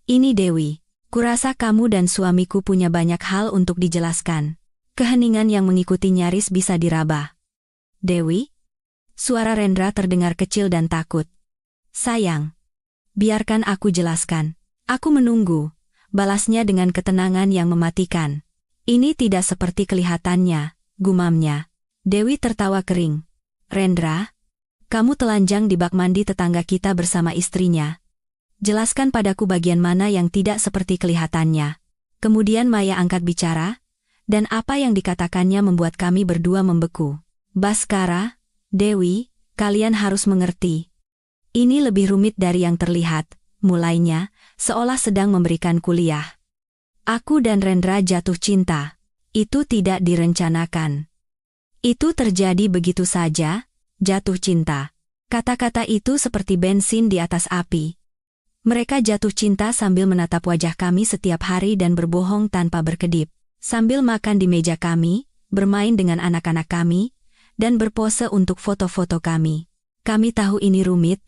Ini Dewi, kurasa kamu dan suamiku punya banyak hal untuk dijelaskan. Keheningan yang mengikuti nyaris bisa diraba. Dewi? Suara Rendra terdengar kecil dan takut. Sayang, biarkan aku jelaskan. Aku menunggu, balasnya dengan ketenangan yang mematikan. Ini tidak seperti kelihatannya, gumamnya. Dewi tertawa kering. Rendra, kamu telanjang di bak mandi tetangga kita bersama istrinya. Jelaskan padaku bagian mana yang tidak seperti kelihatannya. Kemudian Maya angkat bicara, dan apa yang dikatakannya membuat kami berdua membeku. Baskara, Dewi, kalian harus mengerti. Ini lebih rumit dari yang terlihat, mulainya, seolah sedang memberikan kuliah. Aku dan Rendra jatuh cinta. Itu tidak direncanakan. Itu terjadi begitu saja. Jatuh cinta. Kata-kata itu seperti bensin di atas api. Mereka jatuh cinta sambil menatap wajah kami setiap hari dan berbohong tanpa berkedip. Sambil makan di meja kami, bermain dengan anak-anak kami, dan berpose untuk foto-foto kami. Kami tahu ini rumit,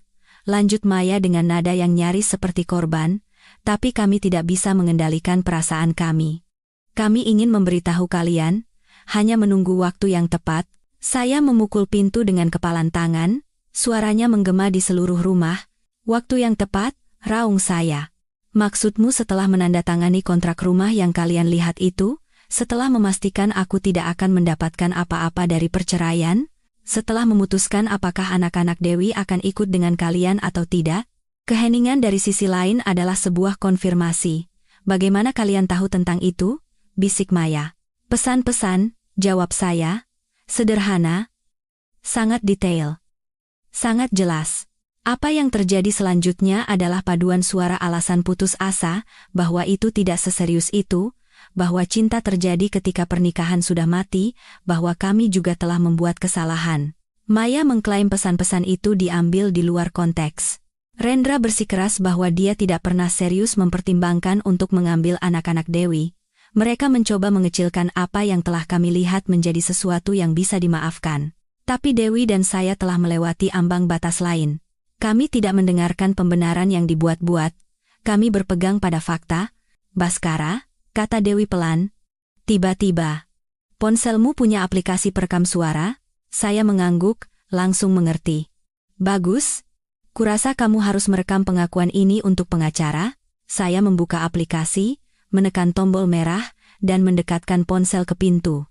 lanjut Maya dengan nada yang nyaris seperti korban, tapi kami tidak bisa mengendalikan perasaan kami. Kami ingin memberitahu kalian, hanya menunggu waktu yang tepat. Saya memukul pintu dengan kepalan tangan, Suaranya menggema di seluruh rumah. Waktu yang tepat, raung saya. Maksudmu setelah menandatangani kontrak rumah yang kalian lihat itu? Setelah memastikan aku tidak akan mendapatkan apa-apa dari perceraian? Setelah memutuskan apakah anak-anak Dewi akan ikut dengan kalian atau tidak? Keheningan dari sisi lain adalah sebuah konfirmasi. Bagaimana kalian tahu tentang itu? Bisik Maya. Pesan-pesan, jawab saya. Sederhana. Sangat detail. Sangat jelas. Apa yang terjadi selanjutnya adalah paduan suara alasan putus asa, bahwa itu tidak seserius itu, bahwa cinta terjadi ketika pernikahan sudah mati, bahwa kami juga telah membuat kesalahan. Maya mengklaim pesan-pesan itu diambil di luar konteks. Rendra bersikeras bahwa dia tidak pernah serius mempertimbangkan untuk mengambil anak-anak Dewi. Mereka mencoba mengecilkan apa yang telah kami lihat menjadi sesuatu yang bisa dimaafkan. Tapi Dewi dan saya telah melewati ambang batas lain. Kami tidak mendengarkan pembenaran yang dibuat-buat. Kami berpegang pada fakta. Baskara, kata Dewi pelan. Tiba-tiba. Ponselmu punya aplikasi perekam suara? Saya mengangguk, langsung mengerti. Bagus. Kurasa kamu harus merekam pengakuan ini untuk pengacara. Saya membuka aplikasi, menekan tombol merah, dan mendekatkan ponsel ke pintu.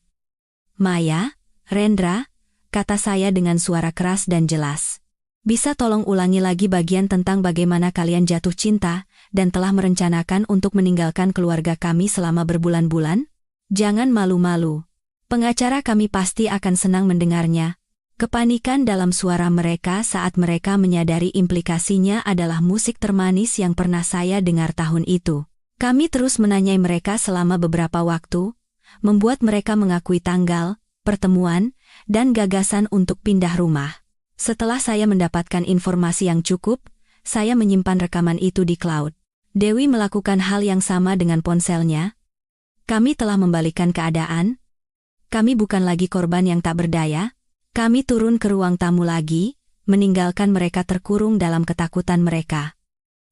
Maya, Rendra, kata saya dengan suara keras dan jelas. Bisa tolong ulangi lagi bagian tentang bagaimana kalian jatuh cinta, dan telah merencanakan untuk meninggalkan keluarga kami selama berbulan-bulan? Jangan malu-malu. Pengacara kami pasti akan senang mendengarnya. Kepanikan dalam suara mereka saat mereka menyadari implikasinya adalah musik termanis yang pernah saya dengar tahun itu. Kami terus menanyai mereka selama beberapa waktu, membuat mereka mengakui tanggal, pertemuan, dan gagasan untuk pindah rumah. Setelah saya mendapatkan informasi yang cukup, saya menyimpan rekaman itu di cloud. Dewi melakukan hal yang sama dengan ponselnya. Kami telah membalikan keadaan. Kami bukan lagi korban yang tak berdaya. Kami turun ke ruang tamu lagi, meninggalkan mereka terkurung dalam ketakutan mereka.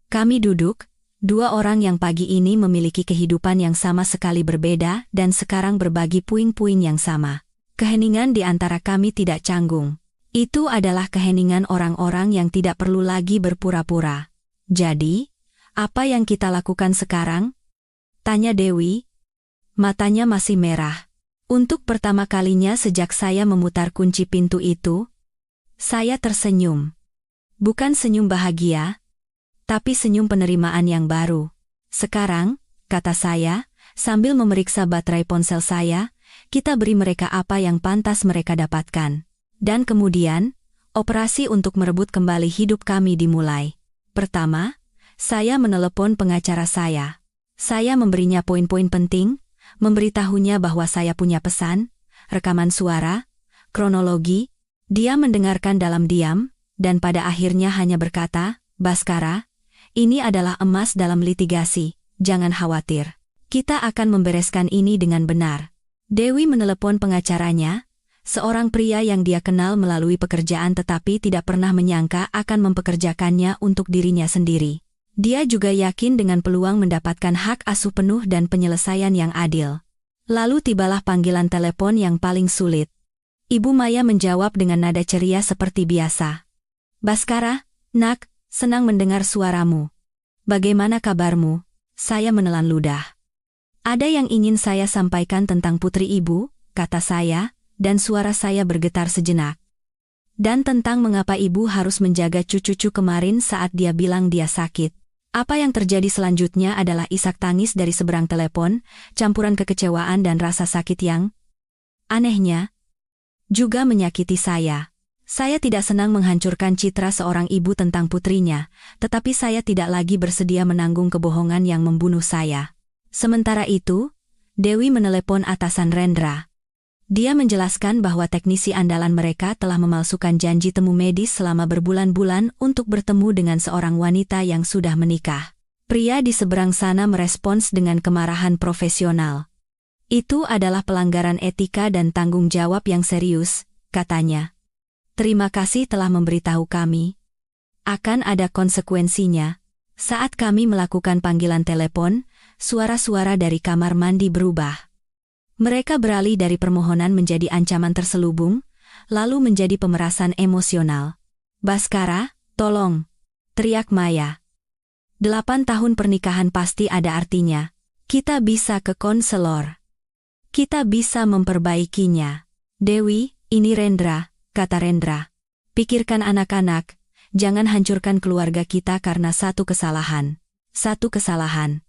Kami duduk, dua orang yang pagi ini memiliki kehidupan yang sama sekali berbeda dan sekarang berbagi puing-puing yang sama. Keheningan di antara kami tidak canggung. Itu adalah keheningan orang-orang yang tidak perlu lagi berpura-pura. Jadi, apa yang kita lakukan sekarang? Tanya Dewi. Matanya masih merah. Untuk pertama kalinya sejak saya memutar kunci pintu itu, saya tersenyum. Bukan senyum bahagia, tapi senyum penerimaan yang baru. Sekarang, kata saya, sambil memeriksa baterai ponsel saya, kita beri mereka apa yang pantas mereka dapatkan. Dan kemudian, operasi untuk merebut kembali hidup kami dimulai. Pertama, saya menelepon pengacara saya. Saya memberinya poin-poin penting, memberitahunya bahwa saya punya pesan, rekaman suara, kronologi. Dia mendengarkan dalam diam, dan pada akhirnya hanya berkata, Baskara, ini adalah emas dalam litigasi, jangan khawatir. Kita akan membereskan ini dengan benar. Dewi menelepon pengacaranya, seorang pria yang dia kenal melalui pekerjaan tetapi tidak pernah menyangka akan mempekerjakannya untuk dirinya sendiri. Dia juga yakin dengan peluang mendapatkan hak asuh penuh dan penyelesaian yang adil. Lalu tibalah panggilan telepon yang paling sulit. Ibu Maya menjawab dengan nada ceria seperti biasa. Baskara, nak, senang mendengar suaramu. Bagaimana kabarmu? Saya menelan ludah. Ada yang ingin saya sampaikan tentang putri ibu, kata saya, dan suara saya bergetar sejenak. Dan tentang mengapa ibu harus menjaga cucu-cucu kemarin saat dia bilang dia sakit. Apa yang terjadi selanjutnya adalah isak tangis dari seberang telepon, campuran kekecewaan dan rasa sakit yang, anehnya, juga menyakiti saya. Saya tidak senang menghancurkan citra seorang ibu tentang putrinya, tetapi saya tidak lagi bersedia menanggung kebohongan yang membunuh saya. Sementara itu, Dewi menelepon atasan Rendra. Dia menjelaskan bahwa teknisi andalan mereka telah memalsukan janji temu medis selama berbulan-bulan untuk bertemu dengan seorang wanita yang sudah menikah. Pria di seberang sana merespons dengan kemarahan profesional. Itu adalah pelanggaran etika dan tanggung jawab yang serius, katanya. Terima kasih telah memberitahu kami. Akan ada konsekuensinya. Saat kami melakukan panggilan telepon, suara-suara dari kamar mandi berubah. Mereka beralih dari permohonan menjadi ancaman terselubung, lalu menjadi pemerasan emosional. Baskara, tolong, teriak Maya. 8 tahun pernikahan pasti ada artinya. Kita bisa ke konselor. Kita bisa memperbaikinya. Dewi, ini Rendra, kata Rendra. Pikirkan anak-anak, jangan hancurkan keluarga kita karena satu kesalahan. Satu kesalahan.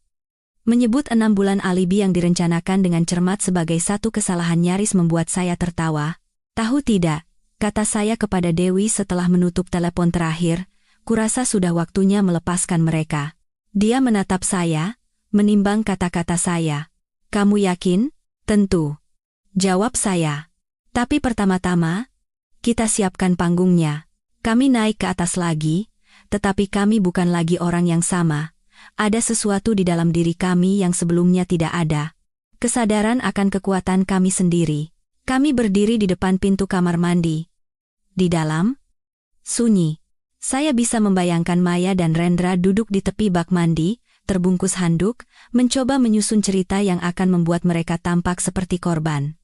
Menyebut 6 bulan alibi yang direncanakan dengan cermat sebagai satu kesalahan nyaris membuat saya tertawa. Tahu tidak, kata saya kepada Dewi setelah menutup telepon terakhir, kurasa sudah waktunya melepaskan mereka. Dia menatap saya, menimbang kata-kata saya. Kamu yakin? Tentu. Jawab saya. Tapi pertama-tama, kita siapkan panggungnya. Kami naik ke atas lagi, tetapi kami bukan lagi orang yang sama. Ada sesuatu di dalam diri kami yang sebelumnya tidak ada. Kesadaran akan kekuatan kami sendiri. Kami berdiri di depan pintu kamar mandi. Di dalam, sunyi. Saya bisa membayangkan Maya dan Rendra duduk di tepi bak mandi, terbungkus handuk, mencoba menyusun cerita yang akan membuat mereka tampak seperti korban.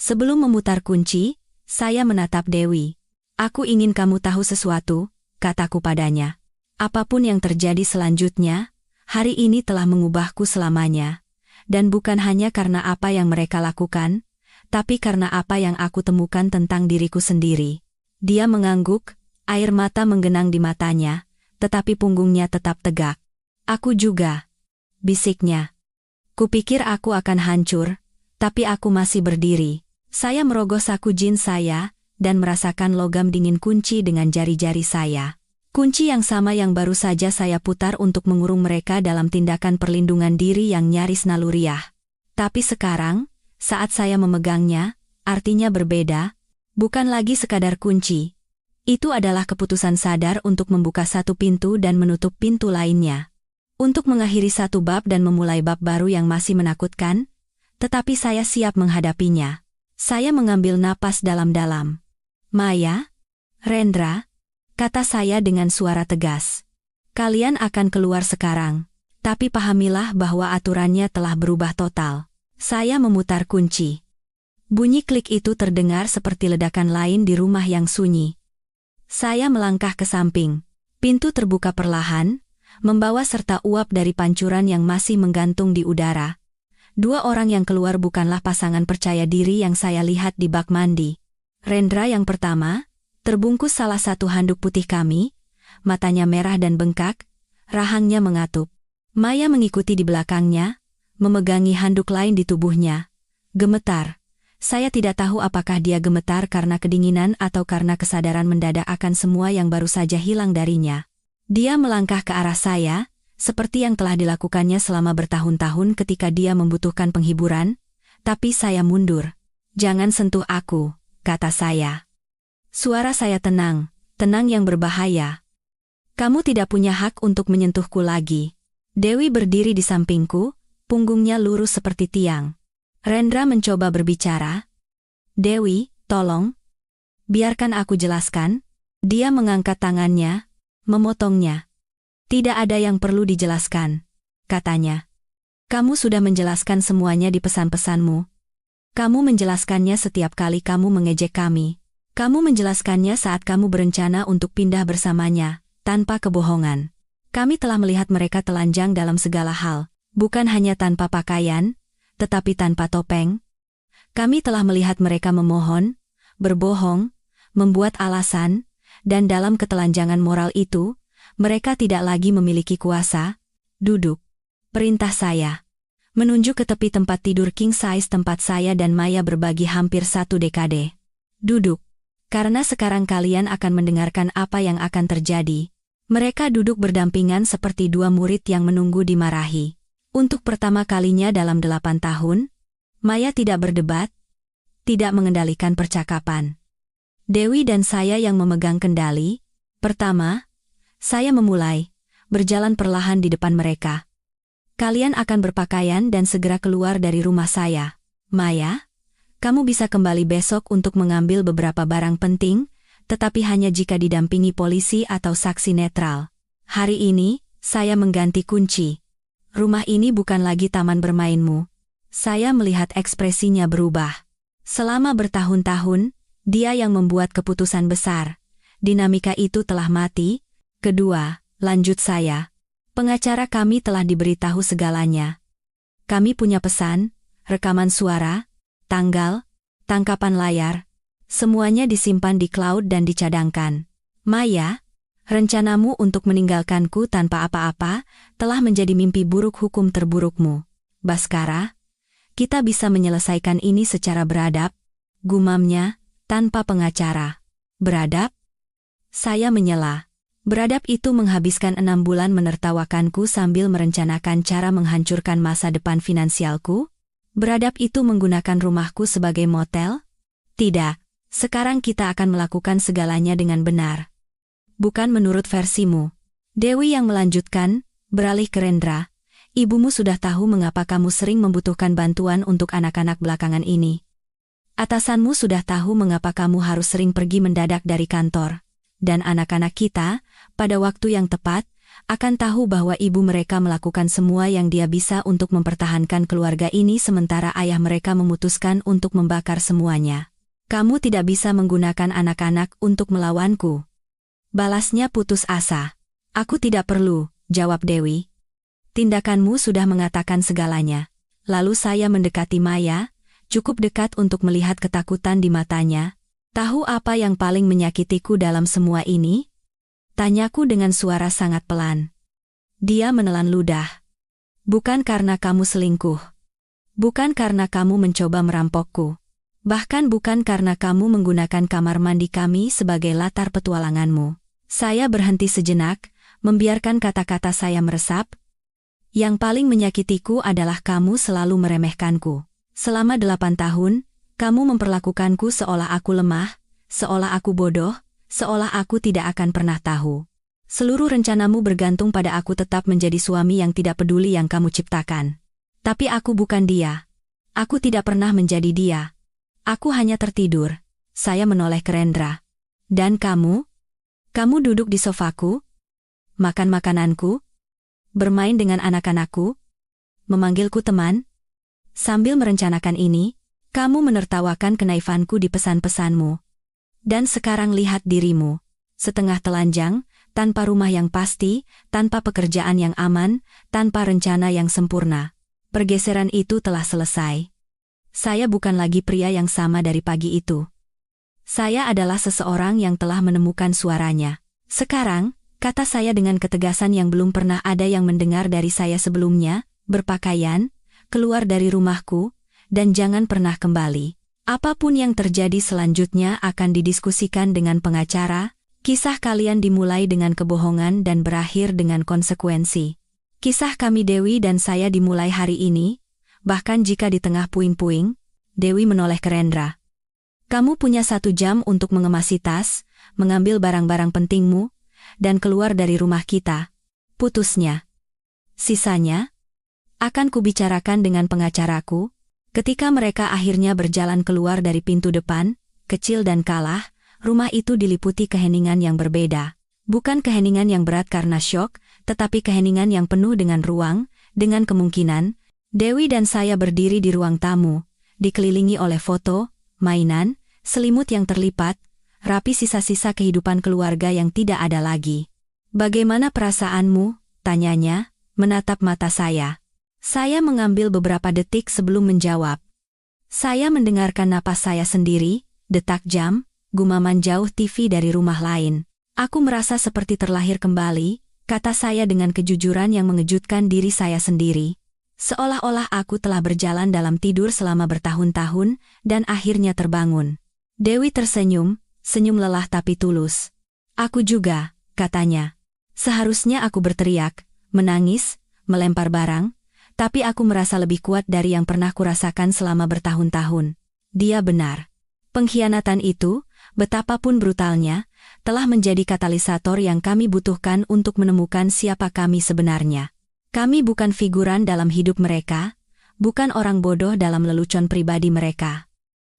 Sebelum memutar kunci, saya menatap Dewi. Aku ingin kamu tahu sesuatu, kataku padanya. Apapun yang terjadi selanjutnya, hari ini telah mengubahku selamanya. Dan bukan hanya karena apa yang mereka lakukan, tapi karena apa yang aku temukan tentang diriku sendiri. Dia mengangguk, air mata menggenang di matanya, tetapi punggungnya tetap tegak. Aku juga, bisiknya. Kupikir aku akan hancur, tapi aku masih berdiri. Saya merogoh saku jeans saya, dan merasakan logam dingin kunci dengan jari-jari saya. Kunci yang sama yang baru saja saya putar untuk mengurung mereka dalam tindakan perlindungan diri yang nyaris naluriah. Tapi sekarang, saat saya memegangnya, artinya berbeda, bukan lagi sekadar kunci. Itu adalah keputusan sadar untuk membuka satu pintu dan menutup pintu lainnya. Untuk mengakhiri satu bab dan memulai bab baru yang masih menakutkan, tetapi saya siap menghadapinya. Saya mengambil napas dalam-dalam. Maya, Rendra, kata saya dengan suara tegas. Kalian akan keluar sekarang, tapi pahamilah bahwa aturannya telah berubah total. Saya memutar kunci. Bunyi klik itu terdengar seperti ledakan lain di rumah yang sunyi. Saya melangkah ke samping. Pintu terbuka perlahan, membawa serta uap dari pancuran yang masih menggantung di udara. 2 orang yang keluar bukanlah pasangan percaya diri yang saya lihat di bak mandi. Rendra yang pertama, terbungkus salah satu handuk putih kami, matanya merah dan bengkak, rahangnya mengatup. Maya mengikuti di belakangnya, memegangi handuk lain di tubuhnya. Gemetar. Saya tidak tahu apakah dia gemetar karena kedinginan atau karena kesadaran mendadak akan semua yang baru saja hilang darinya. Dia melangkah ke arah saya, seperti yang telah dilakukannya selama bertahun-tahun ketika dia membutuhkan penghiburan, tapi saya mundur. Jangan sentuh aku, kata saya. Suara saya tenang, tenang yang berbahaya. Kamu tidak punya hak untuk menyentuhku lagi. Dewi berdiri di sampingku, punggungnya lurus seperti tiang. Rendra mencoba berbicara. Dewi, tolong. Biarkan aku jelaskan. Dia mengangkat tangannya, memotongnya. Tidak ada yang perlu dijelaskan, katanya. Kamu sudah menjelaskan semuanya di pesan-pesanmu. Kamu menjelaskannya setiap kali kamu mengejek kami. Kamu menjelaskannya saat kamu berencana untuk pindah bersamanya, tanpa kebohongan. Kami telah melihat mereka telanjang dalam segala hal, bukan hanya tanpa pakaian, tetapi tanpa topeng. Kami telah melihat mereka memohon, berbohong, membuat alasan, dan dalam ketelanjangan moral itu, mereka tidak lagi memiliki kuasa. Duduk. Perintah saya. Menunjuk ke tepi tempat tidur king size tempat saya dan Maya berbagi hampir 1 dekade. Duduk. Karena sekarang kalian akan mendengarkan apa yang akan terjadi. Mereka duduk berdampingan seperti 2 murid yang menunggu dimarahi. Untuk pertama kalinya dalam 8 tahun, Maya tidak berdebat, tidak mengendalikan percakapan. Dewi dan saya yang memegang kendali. Pertama, saya memulai, berjalan perlahan di depan mereka. Kalian akan berpakaian dan segera keluar dari rumah saya. Maya, kamu bisa kembali besok untuk mengambil beberapa barang penting, tetapi hanya jika didampingi polisi atau saksi netral. Hari ini, saya mengganti kunci. Rumah ini bukan lagi taman bermainmu. Saya melihat ekspresinya berubah. Selama bertahun-tahun, dia yang membuat keputusan besar. dinamika itu telah mati. Kedua, lanjut saya. Pengacara kami telah diberitahu segalanya. Kami punya pesan, rekaman suara, tanggal, tangkapan layar, semuanya disimpan di cloud dan dicadangkan. Maya, rencanamu untuk meninggalkanku tanpa apa-apa telah menjadi mimpi buruk hukum terburukmu. Baskara, kita bisa menyelesaikan ini secara beradab, gumamnya, tanpa pengacara. Beradab? Saya menyela. Beradab itu menghabiskan 6 bulan menertawakanku sambil merencanakan cara menghancurkan masa depan finansialku? Beradab itu menggunakan rumahku sebagai motel? Tidak, sekarang kita akan melakukan segalanya dengan benar. Bukan menurut versimu. Dewi yang melanjutkan, beralih ke Rendra. Ibumu sudah tahu mengapa kamu sering membutuhkan bantuan untuk anak-anak belakangan ini. Atasanmu sudah tahu mengapa kamu harus sering pergi mendadak dari kantor. Dan anak-anak kita, pada waktu yang tepat, akan tahu bahwa ibu mereka melakukan semua yang dia bisa untuk mempertahankan keluarga ini sementara ayah mereka memutuskan untuk membakar semuanya. Kamu tidak bisa menggunakan anak-anak untuk melawanku. Balasnya putus asa. Aku tidak perlu, jawab Dewi. Tindakanmu sudah mengatakan segalanya. Lalu saya mendekati Maya, cukup dekat untuk melihat ketakutan di matanya. Tahu apa yang paling menyakitiku dalam semua ini? Tanyaku dengan suara sangat pelan. Dia menelan ludah. Bukan karena kamu selingkuh. Bukan karena kamu mencoba merampokku. Bahkan bukan karena kamu menggunakan kamar mandi kami sebagai latar petualanganmu. Saya berhenti sejenak, membiarkan kata-kata saya meresap. Yang paling menyakitiku adalah kamu selalu meremehkanku. Selama 8 tahun, kamu memperlakukanku seolah aku lemah, seolah aku bodoh, seolah aku tidak akan pernah tahu. Seluruh rencanamu bergantung pada aku tetap menjadi suami yang tidak peduli yang kamu ciptakan. Tapi aku bukan dia. Aku tidak pernah menjadi dia. Aku hanya tertidur. Saya menoleh ke Rendra. Dan kamu? Kamu duduk di sofaku? Makan makananku? Bermain dengan anak-anakku? Memanggilku teman? Sambil merencanakan ini, kamu menertawakan kenaifanku di pesan-pesanmu. Dan sekarang lihat dirimu. Setengah telanjang, tanpa rumah yang pasti, tanpa pekerjaan yang aman, tanpa rencana yang sempurna. Pergeseran itu telah selesai. Saya bukan lagi pria yang sama dari pagi itu. Saya adalah seseorang yang telah menemukan suaranya. Sekarang, kata saya dengan ketegasan yang belum pernah ada yang mendengar dari saya sebelumnya, berpakaian, keluar dari rumahku, dan jangan pernah kembali. Apapun yang terjadi selanjutnya akan didiskusikan dengan pengacara. Kisah kalian dimulai dengan kebohongan dan berakhir dengan konsekuensi. Kisah kami Dewi dan saya dimulai hari ini, bahkan jika di tengah puing-puing. Dewi menoleh ke Rendra. Kamu punya 1 jam untuk mengemasi tas, mengambil barang-barang pentingmu, dan keluar dari rumah kita. Putusnya. Sisanya akan kubicarakan dengan pengacaraku. Ketika mereka akhirnya berjalan keluar dari pintu depan, kecil dan kalah, rumah itu diliputi keheningan yang berbeda. Bukan keheningan yang berat karena syok, tetapi keheningan yang penuh dengan ruang, dengan kemungkinan. Dewi dan saya berdiri di ruang tamu, dikelilingi oleh foto, mainan, selimut yang terlipat, rapi sisa-sisa kehidupan keluarga yang tidak ada lagi. Bagaimana perasaanmu? Tanyanya, menatap mata saya. Saya mengambil beberapa detik sebelum menjawab. Saya mendengarkan napas saya sendiri, detak jam, gumaman jauh TV dari rumah lain. Aku merasa seperti terlahir kembali, kata saya dengan kejujuran yang mengejutkan diri saya sendiri. Seolah-olah aku telah berjalan dalam tidur selama bertahun-tahun, dan akhirnya terbangun. Dewi tersenyum, senyum lelah tapi tulus. Aku juga, katanya. Seharusnya aku berteriak, menangis, melempar barang, tapi aku merasa lebih kuat dari yang pernah kurasakan selama bertahun-tahun. Dia benar. Pengkhianatan itu, betapapun brutalnya, telah menjadi katalisator yang kami butuhkan untuk menemukan siapa kami sebenarnya. Kami bukan figuran dalam hidup mereka, bukan orang bodoh dalam lelucon pribadi mereka.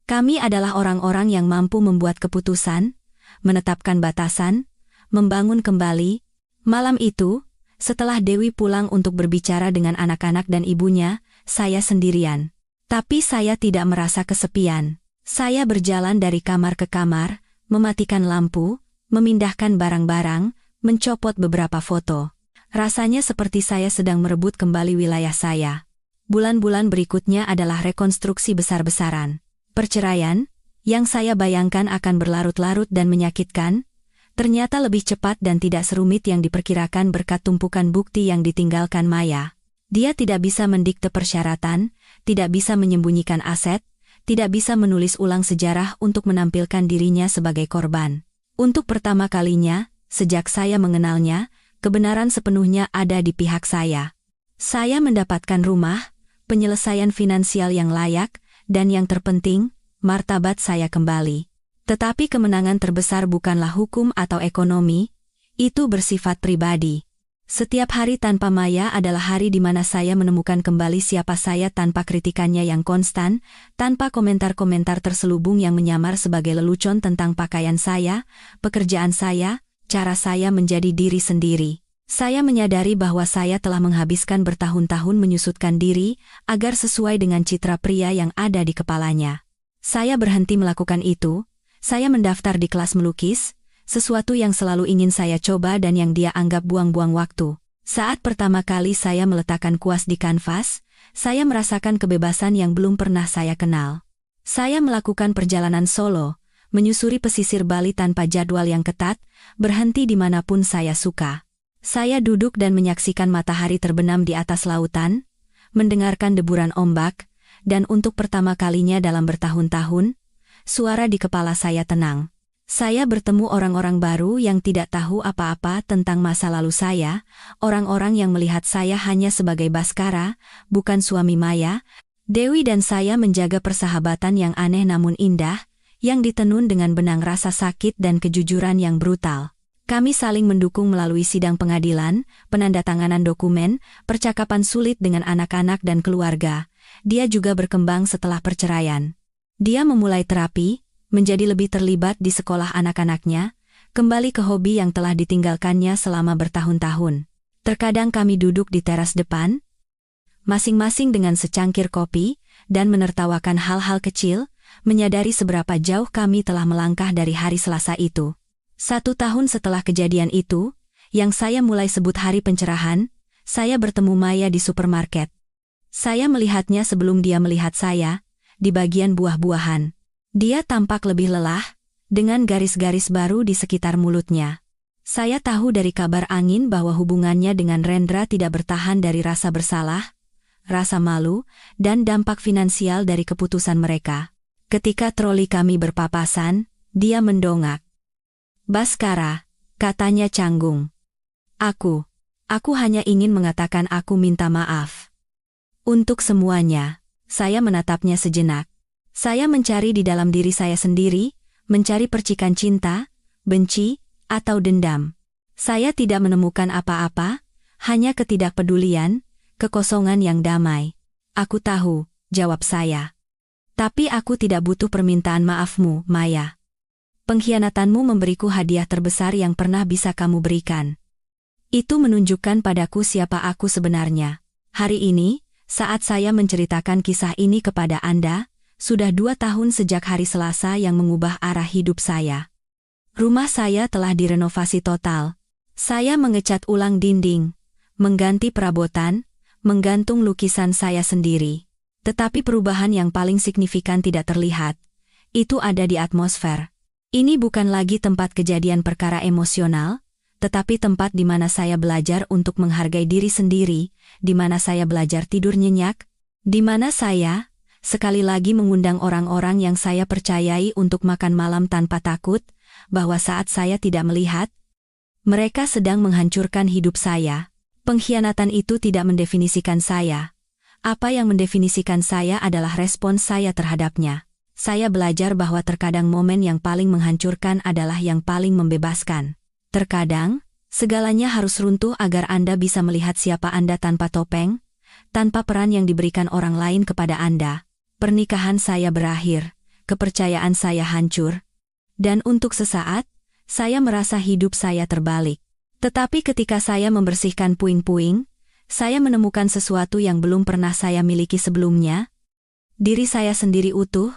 Kami adalah orang-orang yang mampu membuat keputusan, menetapkan batasan, membangun kembali. Malam itu, setelah Dewi pulang untuk berbicara dengan anak-anak dan ibunya, saya sendirian. Tapi saya tidak merasa kesepian. Saya berjalan dari kamar ke kamar, mematikan lampu, memindahkan barang-barang, mencopot beberapa foto. Rasanya seperti saya sedang merebut kembali wilayah saya. Bulan-bulan berikutnya adalah rekonstruksi besar-besaran. Perceraian, yang saya bayangkan akan berlarut-larut dan menyakitkan, ternyata lebih cepat dan tidak serumit yang diperkirakan berkat tumpukan bukti yang ditinggalkan Maya. Dia tidak bisa mendikte persyaratan, tidak bisa menyembunyikan aset, tidak bisa menulis ulang sejarah untuk menampilkan dirinya sebagai korban. Untuk pertama kalinya, sejak saya mengenalnya, kebenaran sepenuhnya ada di pihak saya. Saya mendapatkan rumah, penyelesaian finansial yang layak, dan yang terpenting, martabat saya kembali. Tetapi kemenangan terbesar bukanlah hukum atau ekonomi, itu bersifat pribadi. Setiap hari tanpa Maya adalah hari di mana saya menemukan kembali siapa saya tanpa kritikannya yang konstan, tanpa komentar-komentar terselubung yang menyamar sebagai lelucon tentang pakaian saya, pekerjaan saya, cara saya menjadi diri sendiri. Saya menyadari bahwa saya telah menghabiskan bertahun-tahun menyusutkan diri agar sesuai dengan citra pria yang ada di kepalanya. Saya berhenti melakukan itu. Saya mendaftar di kelas melukis, sesuatu yang selalu ingin saya coba dan yang dia anggap buang-buang waktu. Saat pertama kali saya meletakkan kuas di kanvas, saya merasakan kebebasan yang belum pernah saya kenal. Saya melakukan perjalanan solo, menyusuri pesisir Bali tanpa jadwal yang ketat, berhenti dimanapun saya suka. Saya duduk dan menyaksikan matahari terbenam di atas lautan, mendengarkan deburan ombak, dan untuk pertama kalinya dalam bertahun-tahun, suara di kepala saya tenang. Saya bertemu orang-orang baru yang tidak tahu apa-apa tentang masa lalu saya, orang-orang yang melihat saya hanya sebagai Baskara, bukan suami Maya. Dewi dan saya menjaga persahabatan yang aneh namun indah, yang ditenun dengan benang rasa sakit dan kejujuran yang brutal. Kami saling mendukung melalui sidang pengadilan, penandatanganan dokumen, percakapan sulit dengan anak-anak dan keluarga. Dia juga berkembang setelah perceraian. Dia memulai terapi, menjadi lebih terlibat di sekolah anak-anaknya, kembali ke hobi yang telah ditinggalkannya selama bertahun-tahun. Terkadang kami duduk di teras depan, masing-masing dengan secangkir kopi, dan menertawakan hal-hal kecil, menyadari seberapa jauh kami telah melangkah dari hari Selasa itu. 1 tahun setelah kejadian itu, yang saya mulai sebut hari pencerahan, saya bertemu Maya di supermarket. Saya melihatnya sebelum dia melihat saya, di bagian buah-buahan. Dia tampak lebih lelah, dengan garis-garis baru di sekitar mulutnya. Saya tahu dari kabar angin bahwa hubungannya dengan Rendra tidak bertahan dari rasa bersalah, rasa malu, dan dampak finansial dari keputusan mereka. Ketika troli kami berpapasan, dia mendongak. "Baskara," katanya canggung. Aku hanya ingin mengatakan aku minta maaf. Untuk semuanya." Saya menatapnya sejenak. Saya mencari di dalam diri saya sendiri, mencari percikan cinta, benci, atau dendam. Saya tidak menemukan apa-apa, hanya ketidakpedulian, kekosongan yang damai. "Aku tahu," jawab saya. "Tapi aku tidak butuh permintaan maafmu, Maya. Pengkhianatanmu memberiku hadiah terbesar yang pernah bisa kamu berikan. Itu menunjukkan padaku siapa aku sebenarnya. Hari ini, saat saya menceritakan kisah ini kepada Anda, sudah 2 tahun sejak hari Selasa yang mengubah arah hidup saya. Rumah saya telah direnovasi total. Saya mengecat ulang dinding, mengganti perabotan, menggantung lukisan saya sendiri. Tetapi perubahan yang paling signifikan tidak terlihat. Itu ada di atmosfer. Ini bukan lagi tempat kejadian perkara emosional, tetapi tempat di mana saya belajar untuk menghargai diri sendiri, di mana saya belajar tidur nyenyak, di mana saya, sekali lagi mengundang orang-orang yang saya percayai untuk makan malam tanpa takut, bahwa saat saya tidak melihat, mereka sedang menghancurkan hidup saya. Pengkhianatan itu tidak mendefinisikan saya. Apa yang mendefinisikan saya adalah respons saya terhadapnya. Saya belajar bahwa terkadang momen yang paling menghancurkan adalah yang paling membebaskan. Terkadang, segalanya harus runtuh agar Anda bisa melihat siapa Anda tanpa topeng, tanpa peran yang diberikan orang lain kepada Anda. Pernikahan saya berakhir, kepercayaan saya hancur, dan untuk sesaat, saya merasa hidup saya terbalik. Tetapi ketika saya membersihkan puing-puing, saya menemukan sesuatu yang belum pernah saya miliki sebelumnya. Diri saya sendiri utuh,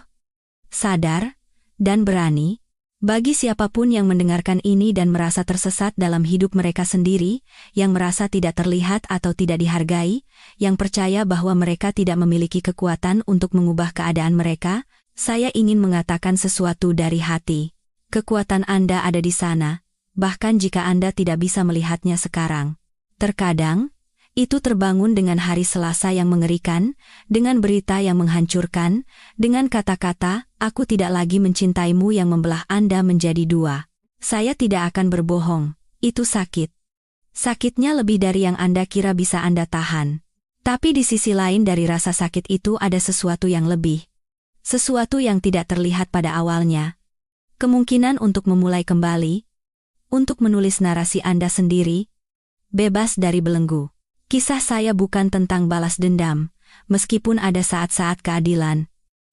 sadar, dan berani. Bagi siapapun yang mendengarkan ini dan merasa tersesat dalam hidup mereka sendiri, yang merasa tidak terlihat atau tidak dihargai, yang percaya bahwa mereka tidak memiliki kekuatan untuk mengubah keadaan mereka, saya ingin mengatakan sesuatu dari hati. Kekuatan Anda ada di sana, bahkan jika Anda tidak bisa melihatnya sekarang. Terkadang, itu terbangun dengan hari Selasa yang mengerikan, dengan berita yang menghancurkan, dengan kata-kata, "Aku tidak lagi mencintaimu" yang membelah Anda menjadi dua. Saya tidak akan berbohong, itu sakit. Sakitnya lebih dari yang Anda kira bisa Anda tahan. Tapi di sisi lain dari rasa sakit itu ada sesuatu yang lebih. Sesuatu yang tidak terlihat pada awalnya. Kemungkinan untuk memulai kembali, untuk menulis narasi Anda sendiri, bebas dari belenggu. Kisah saya bukan tentang balas dendam, meskipun ada saat-saat keadilan.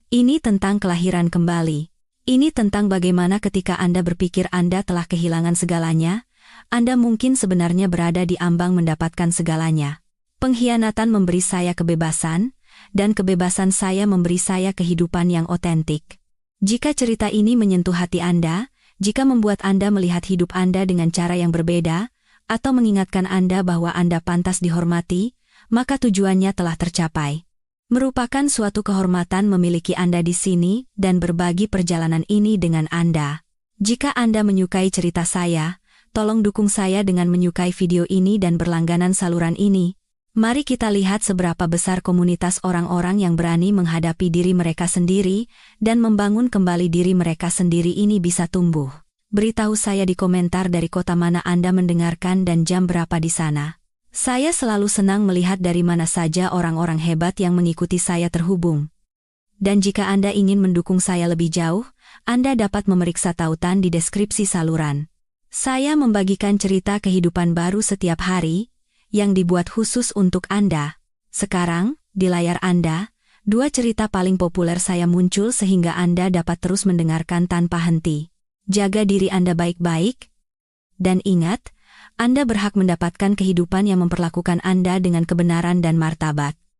Ini tentang kelahiran kembali. Ini tentang bagaimana ketika Anda berpikir Anda telah kehilangan segalanya, Anda mungkin sebenarnya berada di ambang mendapatkan segalanya. Pengkhianatan memberi saya kebebasan, dan kebebasan saya memberi saya kehidupan yang otentik. Jika cerita ini menyentuh hati Anda, jika membuat Anda melihat hidup Anda dengan cara yang berbeda, atau mengingatkan Anda bahwa Anda pantas dihormati, maka tujuannya telah tercapai. Merupakan suatu kehormatan memiliki Anda di sini dan berbagi perjalanan ini dengan Anda. Jika Anda menyukai cerita saya, tolong dukung saya dengan menyukai video ini dan berlangganan saluran ini. Mari kita lihat seberapa besar komunitas orang-orang yang berani menghadapi diri mereka sendiri dan membangun kembali diri mereka sendiri ini bisa tumbuh. Beritahu saya di komentar dari kota mana Anda mendengarkan dan jam berapa di sana. Saya selalu senang melihat dari mana saja orang-orang hebat yang mengikuti saya terhubung. Dan jika Anda ingin mendukung saya lebih jauh, Anda dapat memeriksa tautan di deskripsi saluran. Saya membagikan cerita kehidupan baru setiap hari, yang dibuat khusus untuk Anda. Sekarang, di layar Anda, 2 cerita paling populer saya muncul sehingga Anda dapat terus mendengarkan tanpa henti. Jaga diri Anda baik-baik, dan ingat, Anda berhak mendapatkan kehidupan yang memperlakukan Anda dengan kebenaran dan martabat.